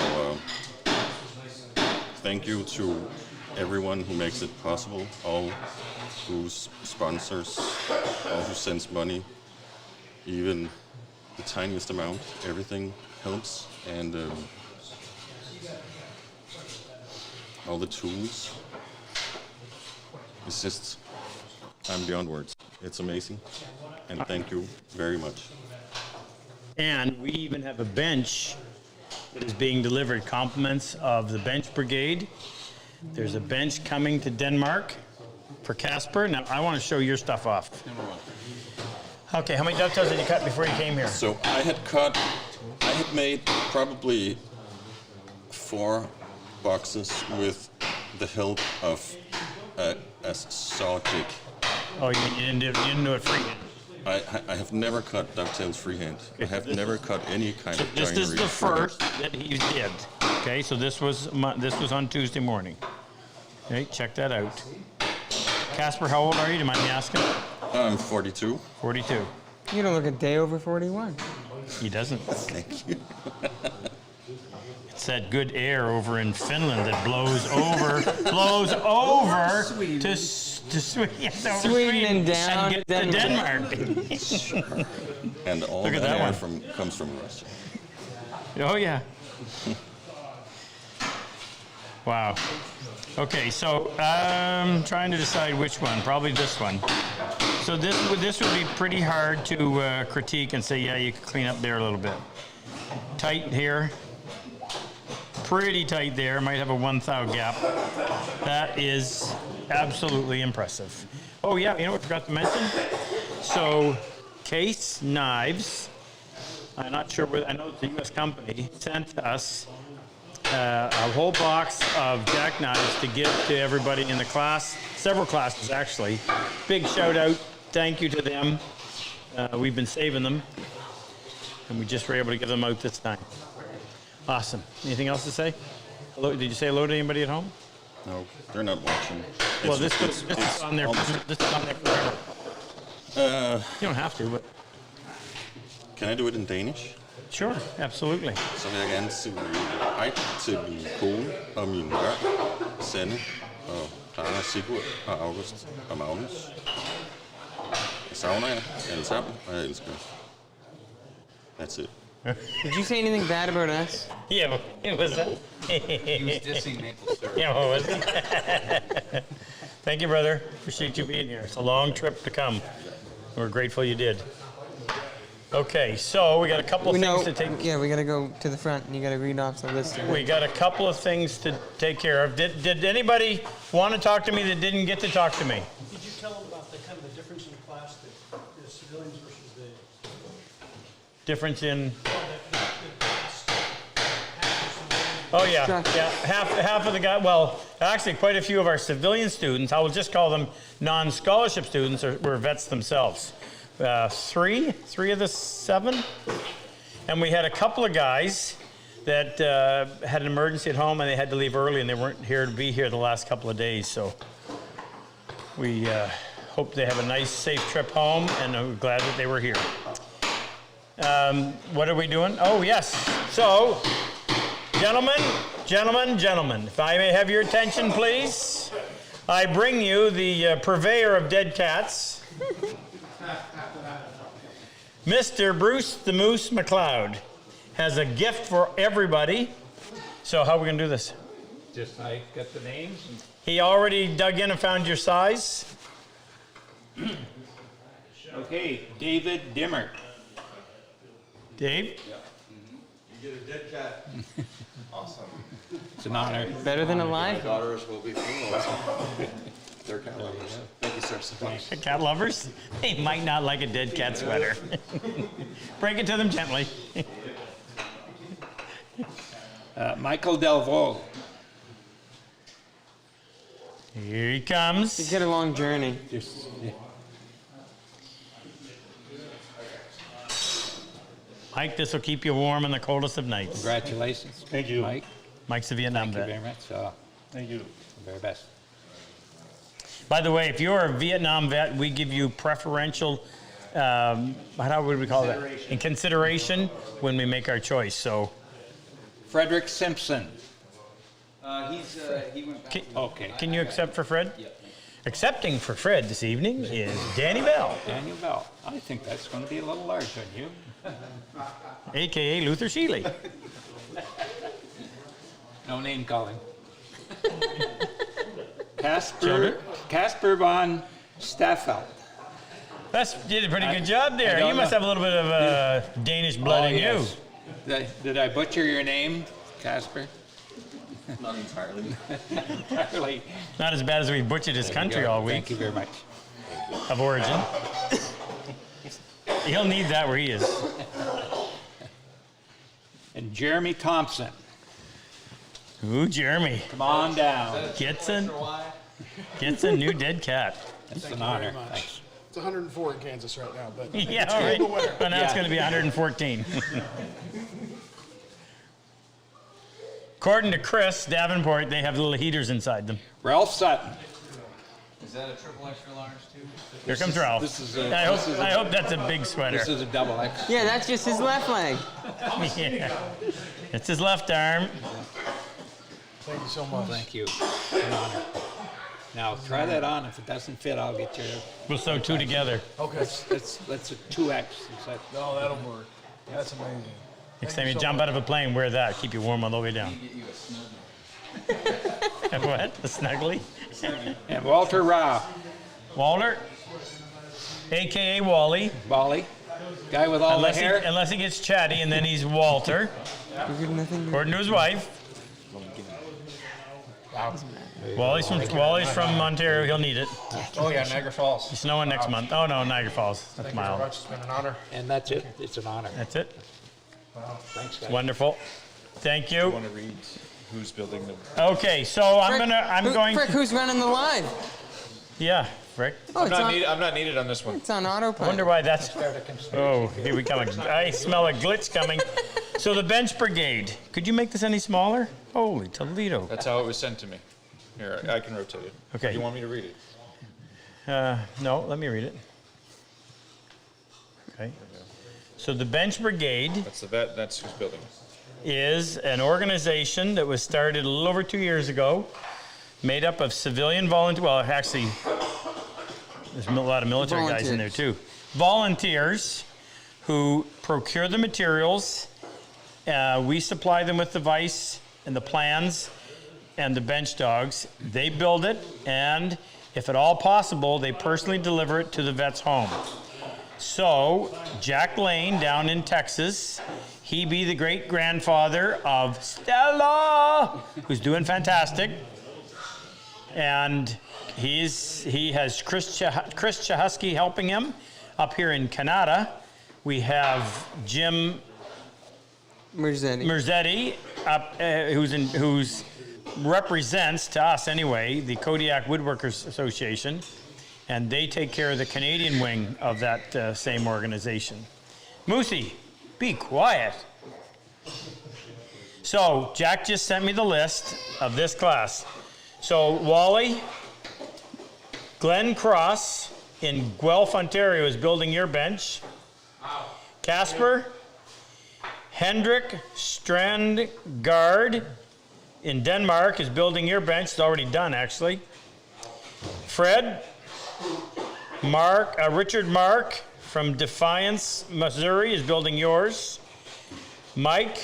Speaker 17: thank you to everyone who makes it possible, all who sponsors, all who sends money, even the tiniest amount. Everything helps, and all the tools. It's just, I'm beyond words. It's amazing, and thank you very much.
Speaker 2: And we even have a bench that is being delivered, compliments of the bench brigade. There's a bench coming to Denmark, for Casper. Now, I want to show your stuff off. Okay, how many dovetails did you cut before you came here?
Speaker 17: So I had made probably 4 boxes with the help of a saw jig.
Speaker 2: Oh, you didn't do it freehand?
Speaker 17: I have never cut dovetails freehand. I have never cut any kind of
Speaker 2: This is
Speaker 17: joinery
Speaker 2: the
Speaker 17: freehand.
Speaker 2: first that he did. Okay, so this was on Tuesday morning. Okay, check that out. Casper, how old are you? Do you mind me asking?
Speaker 17: I'm 42.
Speaker 2: 42.
Speaker 4: You don't look a day over 41.
Speaker 2: He doesn't.
Speaker 17: Thank you.
Speaker 2: It's that good air over in Finland that blows over to
Speaker 4: Sweden and down
Speaker 2: and gets to Denmark.
Speaker 17: And all
Speaker 2: Look at
Speaker 17: that
Speaker 2: that
Speaker 17: air
Speaker 2: one.
Speaker 17: comes from Russia.
Speaker 2: Oh yeah. Wow. Okay, so I'm trying to decide which one. Probably this one. So this would be pretty hard to critique and say, yeah, you could clean up there a little bit. Tight here. Pretty tight there. Might have a 1 thou gap. That is absolutely impressive. Oh yeah, you know what I forgot to mention? So Case Knives, I'm not sure whether, I know it's a U.S. company, sent us a whole box of jackknives to give to everybody in the class, several classes actually. Big shout out, thank you to them. We've been saving them, and we just were able to give them out this time. Awesome. Anything else to say? Hello, did you say hello to anybody at home?
Speaker 17: No, they're not watching.
Speaker 2: Well, this is on there. This is on there forever. You don't have to, but
Speaker 17: Can I do it in Danish?
Speaker 2: sure, absolutely.
Speaker 17: Så vil jeg gerne sige hej til min kone og mine børn, Sanne og Clara, Sigurd og August og Magnus. Jeg savner jer alle sammen, og jeg elsker jer. That's it.
Speaker 4: Did you say anything bad about us?
Speaker 2: Yeah, what was that?
Speaker 3: He was dissing maple syrup.
Speaker 2: Yeah, what was it? Thank you, brother. Appreciate you being here. It's a long trip to come. We're grateful you did. Okay, so we got a couple of things to take.
Speaker 4: Yeah, we gotta go to the front and you gotta read off the list.
Speaker 2: We got a couple of things to take care of. Did anybody want to talk to me that didn't get to talk to me?
Speaker 11: Did you tell them about the kind of the difference in class, the civilians versus the...
Speaker 2: Difference in. Oh yeah, yeah. Half of the guys. Well, actually, quite a few of our civilian students. I will just call them non-scholarship students. Were vets themselves. Three of the 7, and we had a couple of guys that had an emergency at home and they had to leave early and they weren't here to be here the last couple of days. So we hope they have a nice, safe trip home, and I'm glad that they were here. What are we doing? Oh, yes. So, gentlemen, if I may have your attention, please. I bring you the purveyor of dead cats, Mr. Bruce the Moose McLeod, has a gift for everybody. So how are we going to do this?
Speaker 5: Just I got the names.
Speaker 2: He already dug in and found your size.
Speaker 5: Okay, David Dimmer.
Speaker 2: Dave?
Speaker 7: Yeah. You get a dead cat. Awesome.
Speaker 5: It's an honor.
Speaker 4: Better than a live.
Speaker 7: My daughters will be full. They're cat lovers. Thank you, sir, so much.
Speaker 2: Cat lovers? They might not like a dead cat sweater. Break it to them gently.
Speaker 5: Michael Delvaux.
Speaker 2: Here he comes.
Speaker 4: You get a long journey.
Speaker 5: Just, yeah.
Speaker 2: Mike, this will keep you warm in the coldest of nights.
Speaker 5: Congratulations.
Speaker 16: Thank you.
Speaker 5: Mike.
Speaker 2: Mike's a Vietnam
Speaker 5: Thank you
Speaker 2: vet.
Speaker 5: very much.
Speaker 16: Thank you.
Speaker 5: The very best.
Speaker 2: By the way, if you're a Vietnam vet, we give you preferential, how would we call that? In consideration when we make our choice. So,
Speaker 5: Frederick Simpson.
Speaker 3: He went back.
Speaker 5: Okay.
Speaker 2: Can you accept for Fred? Yep. Accepting for Fred this evening is Danny Bell,
Speaker 5: Daniel Bell. I think that's going to be a little large on you.
Speaker 2: a.k.a. Luther Sheely.
Speaker 5: No name calling. Casper von Staffeld.
Speaker 2: You did a pretty good job there. You must have a little bit of Danish blood in
Speaker 5: yes. Did I butcher your name, Casper?
Speaker 17: Not entirely.
Speaker 5: Entirely.
Speaker 2: Not as bad as we butchered his
Speaker 5: There you
Speaker 2: country
Speaker 5: go.
Speaker 2: all week.
Speaker 5: Thank you very much.
Speaker 2: Of origin. He'll need that where he is.
Speaker 5: And Jeremy Thompson.
Speaker 2: Ooh, Jeremy.
Speaker 5: Come on down.
Speaker 2: Gets a new dead cat.
Speaker 5: It's
Speaker 12: Thank
Speaker 5: an
Speaker 12: you
Speaker 5: honor.
Speaker 12: very much.
Speaker 5: Thanks.
Speaker 12: It's 104 in Kansas right now, but
Speaker 2: Yeah,
Speaker 12: it's
Speaker 2: all right.
Speaker 12: the winter.
Speaker 2: But now it's going to be 114. According to Chris Davenport, they have little heaters inside them.
Speaker 5: Ralph Sutton.
Speaker 3: Is that a triple extra large too?
Speaker 2: Here comes Ralph.
Speaker 5: This is a-
Speaker 2: I hope that's a big sweater.
Speaker 5: This is a double X.
Speaker 4: Yeah, that's just his left leg.
Speaker 2: Yeah. It's his left arm.
Speaker 12: Thank you so much.
Speaker 5: Thank you. An honor. Now try that on. If it doesn't fit, I'll get you.
Speaker 2: We'll sew two together.
Speaker 12: Okay.
Speaker 5: Let's a 2X. Is that-
Speaker 12: No, that'll work. That's amazing.
Speaker 2: Next time you jump out of a plane, wear that. Keep you warm all the way down. What? A snuggly?
Speaker 5: And Walter Rao.
Speaker 2: Walter, a.k.a. Wally.
Speaker 5: Wally. Guy with all the hair.
Speaker 2: Unless he gets chatty, and then he's Walter. According to his wife. Wally's from Ontario. He'll need it.
Speaker 1: Oh yeah, Niagara Falls.
Speaker 2: It's snowing next month. Oh no, Niagara Falls. That's
Speaker 12: Thank you very
Speaker 2: mild.
Speaker 12: much. It's been an honor.
Speaker 5: And that's it. It's an honor.
Speaker 2: That's it.
Speaker 12: Wow.
Speaker 5: Thanks, guys.
Speaker 2: Wonderful. Thank you.
Speaker 18: Want to read who's building the?
Speaker 2: Okay, so I'm going.
Speaker 4: Frick, who's running the live?
Speaker 2: Yeah, Frick.
Speaker 4: Oh,
Speaker 18: I'm not needed on this one.
Speaker 4: It's on autopilot.
Speaker 2: I wonder why that's. Oh, here we come. I smell a glitch coming. So the bench brigade. Could you make this any smaller? Holy Toledo.
Speaker 18: That's how it was sent to me. Here, I can rotate it.
Speaker 2: Okay.
Speaker 18: Do you want me to read it?
Speaker 2: No, let me read it. Okay. So the bench brigade
Speaker 18: That's who's building it.
Speaker 2: is an organization that was started a little over 2 years ago, made up of civilian volunteers. Well, actually, there's a lot of military guys in there too. Volunteers who procure the materials. We supply them with the vise and the plans and the bench dogs. They build it, and if at all possible, they personally deliver it to the vet's home. So, Jack Lane down in Texas, he be the great-grandfather of Stella, who's doing fantastic. And he has Chris Chahusky helping him. Up here in Canada, we have Jim Merzetti, who's represents, to us anyway, the Kodiak Woodworkers Association, and they take care of the Canadian wing of that same organization. Moosey, be quiet. So, Jack just sent me the list of this class. So, Wally, Glenn Cross in Guelph, Ontario is building your bench. Casper, Hendrik Strandgaard in Denmark is building your bench. It's already done, actually. Fred, Richard Mark from Defiance, Missouri is building yours. Mike,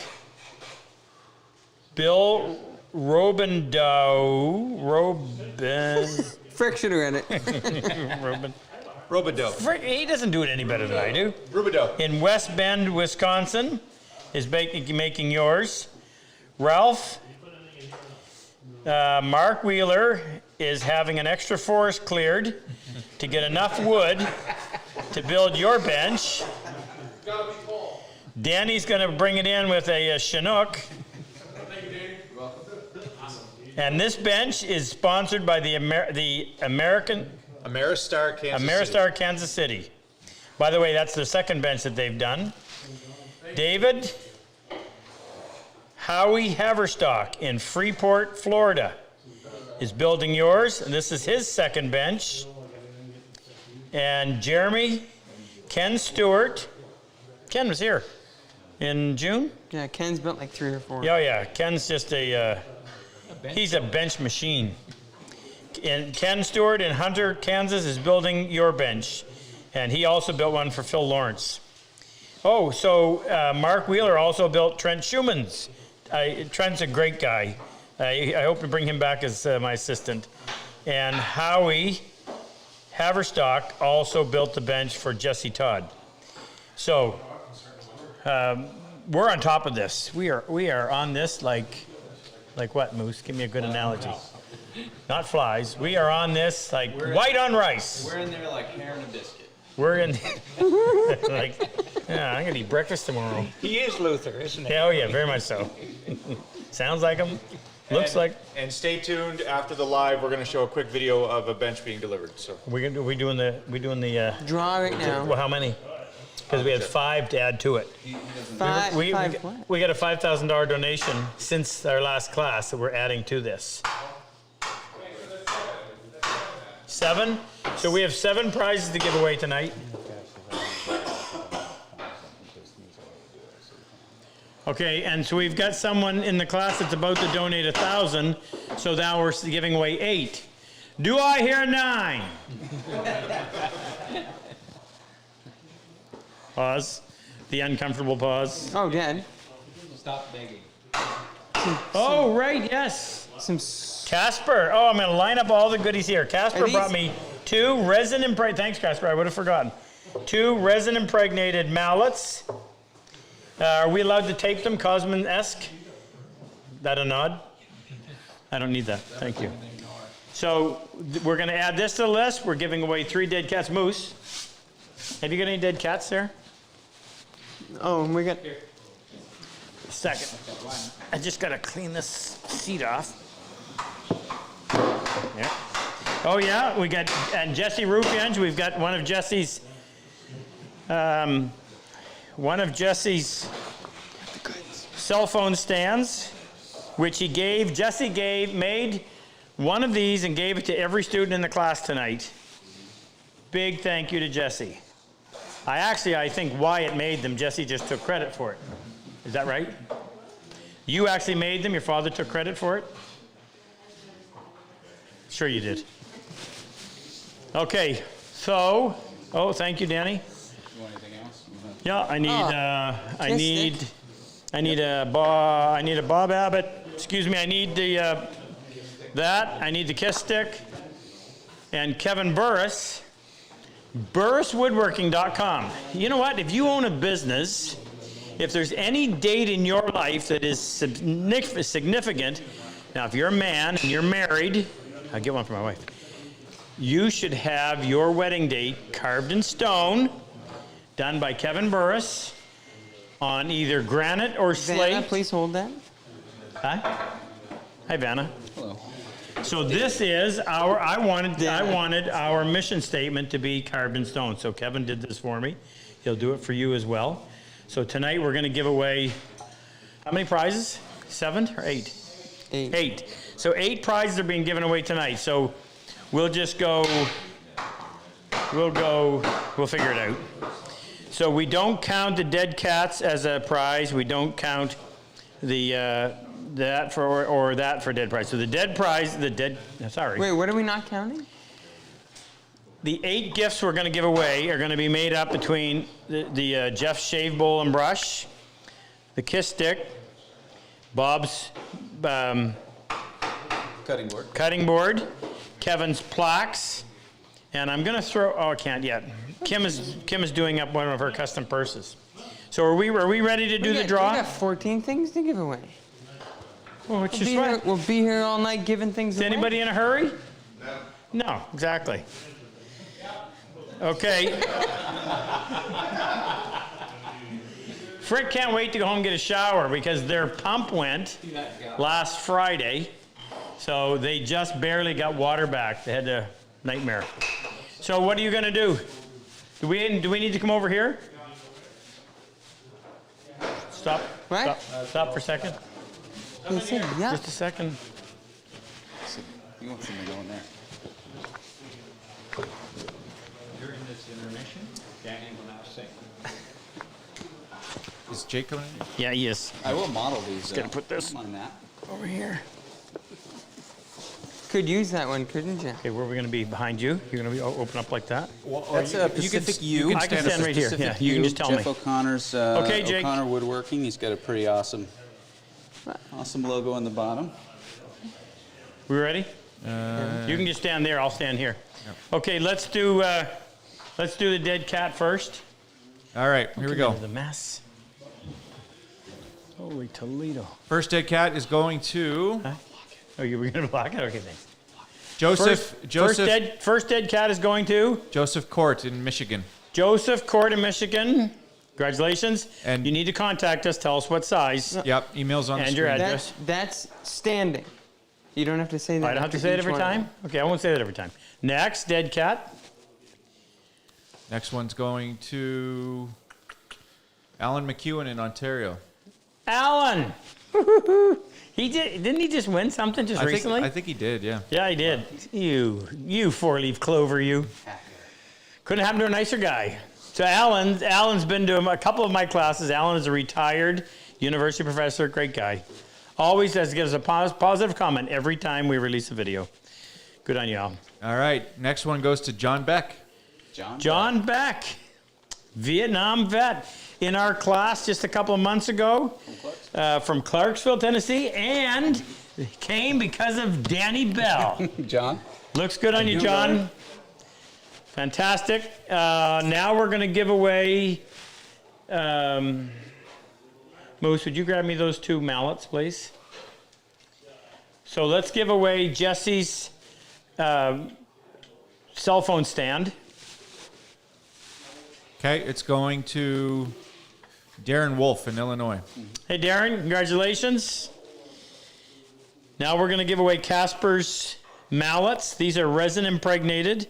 Speaker 2: Bill
Speaker 4: Frick should have read it.
Speaker 18: Robidoux.
Speaker 2: Frick, he doesn't do it any better than I do.
Speaker 18: Rubidoux.
Speaker 2: In West Bend, Wisconsin is making yours. Ralph, Mark Wheeler is having an extra forest cleared to get enough wood to build your bench. Danny's going to bring it in with a Chinook. And this bench is sponsored by the Ameristar, Kansas City. By the way, that's the second bench that they've done. David Howie Haverstock in Freeport, Florida is building yours, and this is his second bench. And Jeremy Ken Stewart. Ken was here in June.
Speaker 4: Yeah, Ken's built like 3 or 4.
Speaker 2: Yeah. Ken's just he's a bench machine. And Ken Stewart in Hunter, Kansas is building your bench. And he also built one for Phil Lawrence. Oh, so Mark Wheeler also built Trent Schumann's. Trent's a great guy. I hope to bring him back as my assistant. And Howie Haverstock also built the bench for Jesse Todd. So we're on top of this. We are on this like Like what, Moose? Give me a good analogy. Not flies. We are on this like white on rice.
Speaker 3: We're in there like hair and a biscuit.
Speaker 2: We're in like, yeah, I'm gonna eat breakfast tomorrow.
Speaker 5: He is Luther, isn't he?
Speaker 2: Yeah, oh yeah, very much so. Sounds like him. Looks like.
Speaker 18: And stay tuned after the live. We're going to show a quick video of a bench being delivered. So
Speaker 2: We doing the
Speaker 4: Draw right now.
Speaker 2: Well, how many? Because we had 5 to add to it.
Speaker 4: Five
Speaker 2: We got a $5,000 donation since our last class that we're adding to this. 7. So we have 7 prizes to give away tonight. Okay, and so we've got someone in the class that's about to donate 1,000. So now we're giving away 8. Do I hear 9? Pause. The uncomfortable pause.
Speaker 4: Oh, Dad.
Speaker 3: Stop begging.
Speaker 2: Oh, right, yes. Casper. Oh, I'm going to line up all the goodies here. Casper brought me 2 resin impregnated. Thanks, Casper. I would have forgotten. 2 resin impregnated mallets. Are we allowed to take them, Cosman-esque? That a nod? I don't need that. Thank you. So we're going to add this to the list. We're giving away 3 dead cats. Moose, have you got any dead cats there?
Speaker 4: Oh, and we got...
Speaker 2: A second. I just got to clean this seat off. Yeah. Oh, yeah. We got and Jesse Rupienge. We've got one of Jesse's cell phone stands, which Jesse made one of these and gave it to every student in the class tonight. Big thank you to Jesse. I think Wyatt made them. Jesse just took credit for it. Is that right? You actually made them. Your father took credit for it? Sure you did. Okay, so, thank you, Danny.
Speaker 3: You want anything else?
Speaker 2: Yeah, I need a Bob Abbott. Excuse me, I need that. I need the kiss stick. And Kevin Burris, burriswoodworking.com. You know what? If you own a business, if there's any date in your life that is significant, now if you're a man and you're married, I'll get one for my wife. You should have your wedding date carved in stone, done by Kevin Burris, on either granite or slate.
Speaker 4: Vanna, please hold that.
Speaker 2: Hi. Hi, Vanna. Hello. So this is I wanted our mission statement to be carved in stone. So Kevin did this for me. He'll do it for you as well. So tonight we're going to give away, how many prizes? 7 or 8?
Speaker 4: 8.
Speaker 2: 8. So 8 prizes are being given away tonight. So we'll just go, we'll figure it out. So we don't count the dead cats as a prize. We don't count the that for dead prize. So the dead prize,
Speaker 4: Wait, what are we not counting?
Speaker 2: The 8 gifts we're going to give away are going to be made up between the Jeff's shave bowl and brush, the kiss stick, Bob's cutting board, Kevin's plaques, and I'm going to throw. Oh, I can't yet. Kim is doing up one of her custom purses. So are we ready to do the draw?
Speaker 4: We got 14 things to give away.
Speaker 2: Well,
Speaker 4: We'll be here all night giving things away.
Speaker 2: Is anybody in a hurry? No. No, exactly. Okay. Frick can't wait to go home and get a shower because their pump went last Friday. So they just barely got water back. They had a nightmare. So what are you going to do? Do we need to come over here? Stop.
Speaker 4: What?
Speaker 2: Stop for a second.
Speaker 4: Yeah.
Speaker 2: Just a second.
Speaker 3: You want something to go in there?
Speaker 5: During this intermission, Danny will now sing.
Speaker 18: Is Jake coming in?
Speaker 2: Yeah, he is.
Speaker 3: I will model these.
Speaker 2: Just gonna put this
Speaker 3: on that
Speaker 2: over here.
Speaker 4: Could use that one, couldn't you?
Speaker 2: Okay, where are we going to be? Behind you? You're going to be open up like that?
Speaker 3: That's a Pacific U.
Speaker 2: I can stand right here. Yeah, you can just tell
Speaker 3: Jeff
Speaker 2: me.
Speaker 3: O'Connor's
Speaker 2: Okay, Jake.
Speaker 3: O'Connor Woodworking. He's got a pretty awesome logo on the bottom.
Speaker 2: We ready? You can just stand there. I'll stand here. Okay, let's do the dead cat first.
Speaker 18: All right, here we go.
Speaker 2: The mess. Holy Toledo.
Speaker 18: First dead cat is going to
Speaker 2: Oh, you were going to block it? Okay, thanks.
Speaker 18: Joseph.
Speaker 2: First dead cat is going to?
Speaker 18: Joseph Court in Michigan.
Speaker 2: Joseph Court in Michigan. Congratulations. And you need to contact us. Tell us what size.
Speaker 18: Yep, email's on the
Speaker 2: and
Speaker 18: screen.
Speaker 2: your address.
Speaker 4: That's standing. You don't have to say that.
Speaker 2: I don't have to say it every time? Okay, I won't say that every time. Next, dead cat.
Speaker 18: Next one's going to Alan McEwen in Ontario.
Speaker 2: Alan. Didn't he just win something recently?
Speaker 18: I think he did, yeah.
Speaker 2: Yeah, he did. You four-leaf clover, you. Couldn't happen to a nicer guy. So Alan's been to a couple of my classes. Alan is a retired university professor, great guy. Always gives us a positive comment every time we release a video. Good on you, Al.
Speaker 18: All right, next one goes to John Beck.
Speaker 2: John Beck, Vietnam vet, in our class just a couple of months ago from Clarksville, Tennessee, and came because of Danny Bell.
Speaker 3: John?
Speaker 2: Looks good on you, John. Fantastic. Now we're going to give away, Moose, would you grab me those 2 mallets, please? So let's give away Jesse's cell phone stand.
Speaker 18: Okay, it's going to Darren Wolf in Illinois.
Speaker 2: Hey, Darren, congratulations. Now we're going to give away Casper's mallets. These are resin impregnated.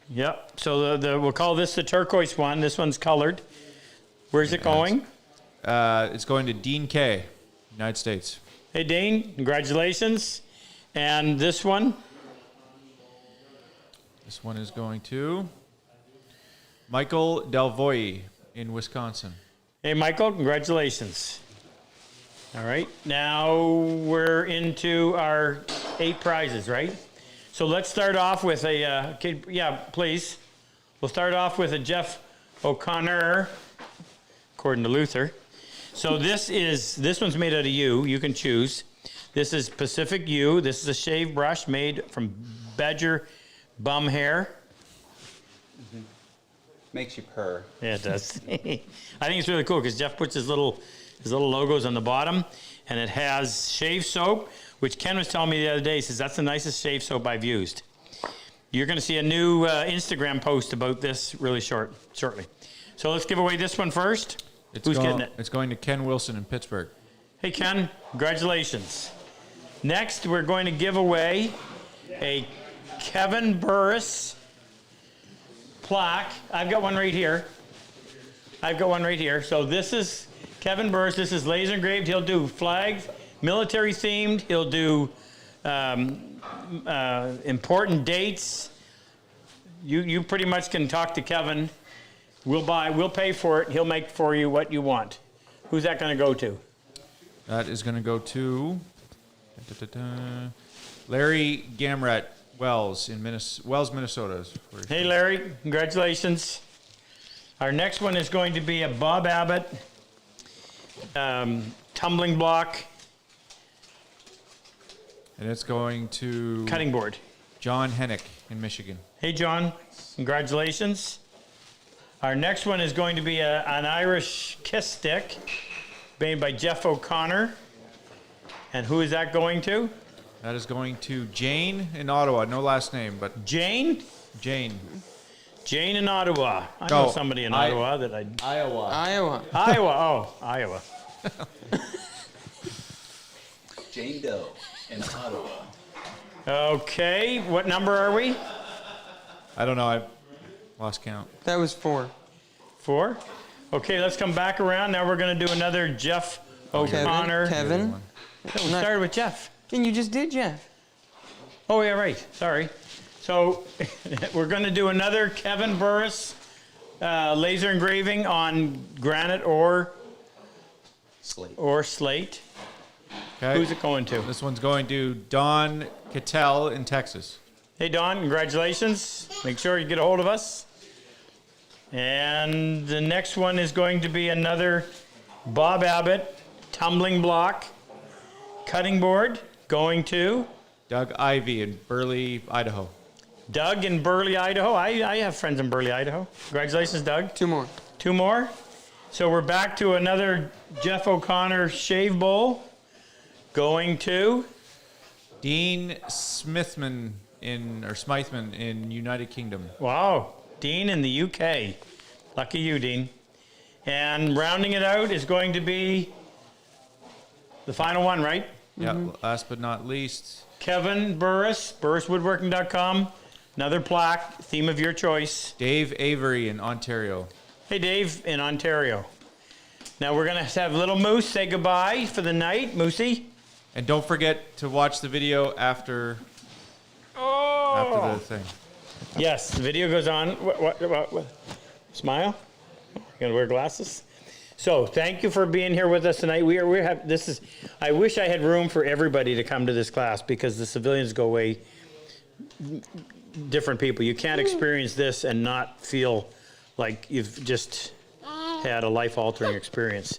Speaker 2: Yep, so we'll call this the turquoise one. This one's colored. Where's it going?
Speaker 18: It's going to Dean K, United States.
Speaker 2: Hey, Dean, congratulations. And this one?
Speaker 18: This one is going to Michael Delvoye in Wisconsin.
Speaker 2: Hey, Michael, congratulations. All right, now we're into our 8 prizes, right? So let's start off with a, yeah, please. We'll start off with a Jeff O'Connor, according to Luther. So this one's made out of yew. You can choose. This is Pacific yew. This is a shave brush made from badger bum hair.
Speaker 3: Makes you purr.
Speaker 2: Yeah, it does. I think it's really cool because Jeff puts his little logos on the bottom, and it has shave soap, which Ken was telling me the other day. He says that's the nicest shave soap I've used. You're going to see a new Instagram post about this really shortly. So let's give away this one first. Who's getting it?
Speaker 18: It's going to Ken Wilson in Pittsburgh.
Speaker 2: Hey, Ken, congratulations. Next, we're going to give away a Kevin Burris plaque. I've got one right here. So this is Kevin Burris. This is laser engraved. He'll do flags, military themed. He'll do important dates. You pretty much can talk to Kevin. We'll pay for it. He'll make for you what you want. Who's that going to go to?
Speaker 18: That is going to go to Larry Gamrat Wells in Minnesota.
Speaker 2: Hey, Larry, congratulations. Our next one is going to be a Bob Abbott tumbling block.
Speaker 18: And it's going to
Speaker 2: cutting board.
Speaker 18: John Hennick in Michigan.
Speaker 2: Hey, John, congratulations. Our next one is going to be an Irish kiss stick made by Jeff O'Connor. And who is that going to?
Speaker 18: That is going to Jane in Ottawa. No last name, but
Speaker 2: Jane?
Speaker 18: Jane.
Speaker 2: Jane in Ottawa. I know somebody in Ottawa that I...
Speaker 4: Iowa.
Speaker 2: Oh, Iowa.
Speaker 3: Jane Doe in Ottawa.
Speaker 2: Okay, what number are we?
Speaker 18: I don't know. I lost count.
Speaker 4: That was 4.
Speaker 2: 4? Okay, let's come back around. Now we're going to do another Jeff O'Connor.
Speaker 4: Kevin.
Speaker 2: We started with Jeff.
Speaker 4: And you just did, Jeff.
Speaker 2: Oh, yeah, right. Sorry. So we're going to do another Kevin Burris laser engraving on granite or slate.
Speaker 18: Okay.
Speaker 2: Who's it going to?
Speaker 18: This one's going to Don Cattell in Texas.
Speaker 2: Hey, Don, congratulations. Make sure you get a hold of us. And the next one is going to be another Bob Abbott tumbling block cutting board going to
Speaker 18: Doug Ivy in Burley, Idaho.
Speaker 2: Doug in Burley, Idaho. I have friends in Burley, Idaho. Congratulations, Doug.
Speaker 4: 2 more.
Speaker 2: 2 more. So we're back to another Jeff O'Connor shave bowl. Going to
Speaker 18: Dean Smithman Smythman in United Kingdom.
Speaker 2: Wow, Dean in the UK. Lucky you, Dean. And rounding it out is going to be the final one, right?
Speaker 18: Yeah, last but not least.
Speaker 2: Kevin Burris, burriswoodworking.com. Another plaque, theme of your choice.
Speaker 18: Dave Avery in Ontario.
Speaker 2: Hey, Dave in Ontario. Now we're going to have little Moose say goodbye for the night. Moosey.
Speaker 18: And don't forget to watch the video after the thing.
Speaker 2: Yes, the video goes on. What? Smile? You gotta wear glasses? So thank you for being here with us tonight. I wish I had room for everybody to come to this class because the civilians go away different people. You can't experience this and not feel like you've just had a life-altering experience.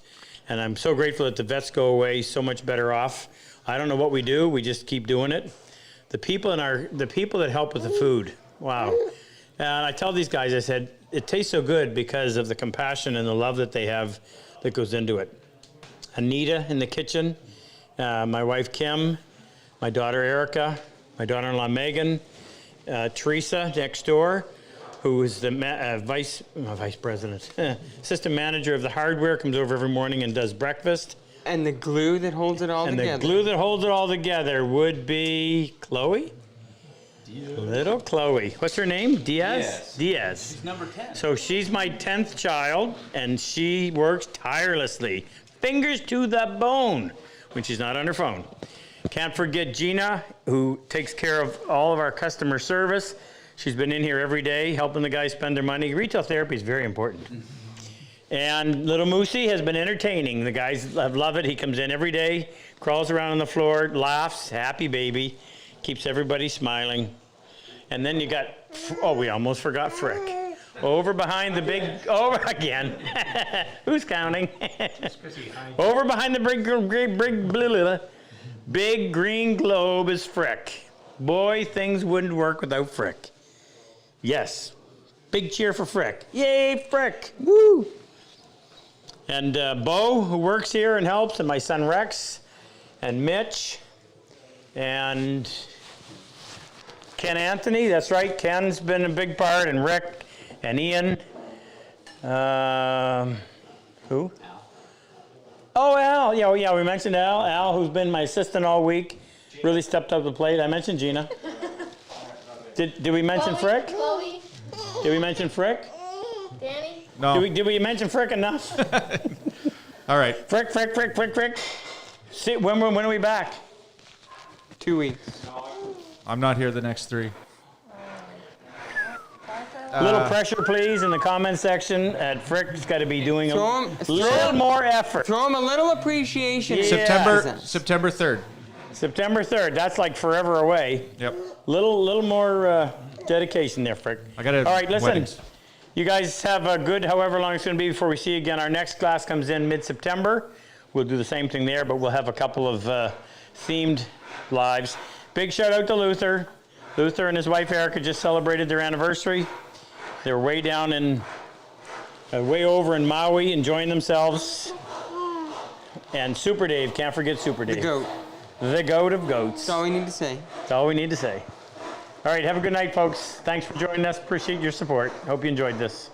Speaker 2: And I'm so grateful that the vets go away so much better off. I don't know what we do. We just keep doing it. The people that help with the food, wow. And I tell these guys, I said, it tastes so good because of the compassion and the love that they have that goes into it. Anita in the kitchen, my wife Kim, my daughter Erica, my daughter-in-law Megan, Teresa next door, who is the vice president, assistant manager of the hardware, comes over every morning and does breakfast.
Speaker 4: And the glue that holds it all together.
Speaker 2: And the glue that holds it all together would be Chloe? Little Chloe. What's her name? Diaz? Diaz.
Speaker 3: She's number 10.
Speaker 2: So she's my 10th child, and she works tirelessly. Fingers to the bone when she's not on her phone. Can't forget Gina, who takes care of all of our customer service. She's been in here every day helping the guys spend their money. Retail therapy is very important. And little Moosey has been entertaining. The guys love it. He comes in every day, crawls around on the floor, laughs, happy baby, keeps everybody smiling. And then you got, we almost forgot Frick. Over behind the big, who's counting? Over behind the big green globe is Frick. Boy, things wouldn't work without Frick. Yes. Big cheer for Frick. Yay, Frick. Woo. And Bo, who works here and helps, and my son Rex, and Mitch, and Ken Anthony. That's right, Ken's been a big part, and Rick, and Ian. Who? Oh, Al. Yeah, we mentioned Al. Al, who's been my assistant all week, really stepped up to the plate. I mentioned Gina. Did we mention Frick?
Speaker 13: Chloe.
Speaker 2: Did we mention Frick?
Speaker 13: Danny.
Speaker 18: No.
Speaker 2: Did we mention Frick enough?
Speaker 18: All right.
Speaker 2: Frick. See, when are we back?
Speaker 4: 2 weeks.
Speaker 18: I'm not here the next 3.
Speaker 2: Little pressure, please, in the comment section. Frick's got to be doing a little more effort.
Speaker 4: Throw him a little appreciation.
Speaker 2: Yeah.
Speaker 18: September 3rd.
Speaker 2: September 3rd. That's like forever away.
Speaker 18: Yep.
Speaker 2: Little more dedication there, Frick.
Speaker 18: I got it.
Speaker 2: All right, listen. You guys have a good however long it's going to be before we see you again. Our next class comes in mid-September. We'll do the same thing there, but we'll have a couple of themed lives. Big shout out to Luther. Luther and his wife Erica just celebrated their anniversary. They're way over in Maui enjoying themselves. And Super Dave, can't forget Super Dave.
Speaker 4: The goat.
Speaker 2: The goat of goats.
Speaker 4: That's all we need to say.
Speaker 2: That's all we need to say. All right, have a good night, folks. Thanks for joining us. Appreciate your support. Hope you enjoyed this.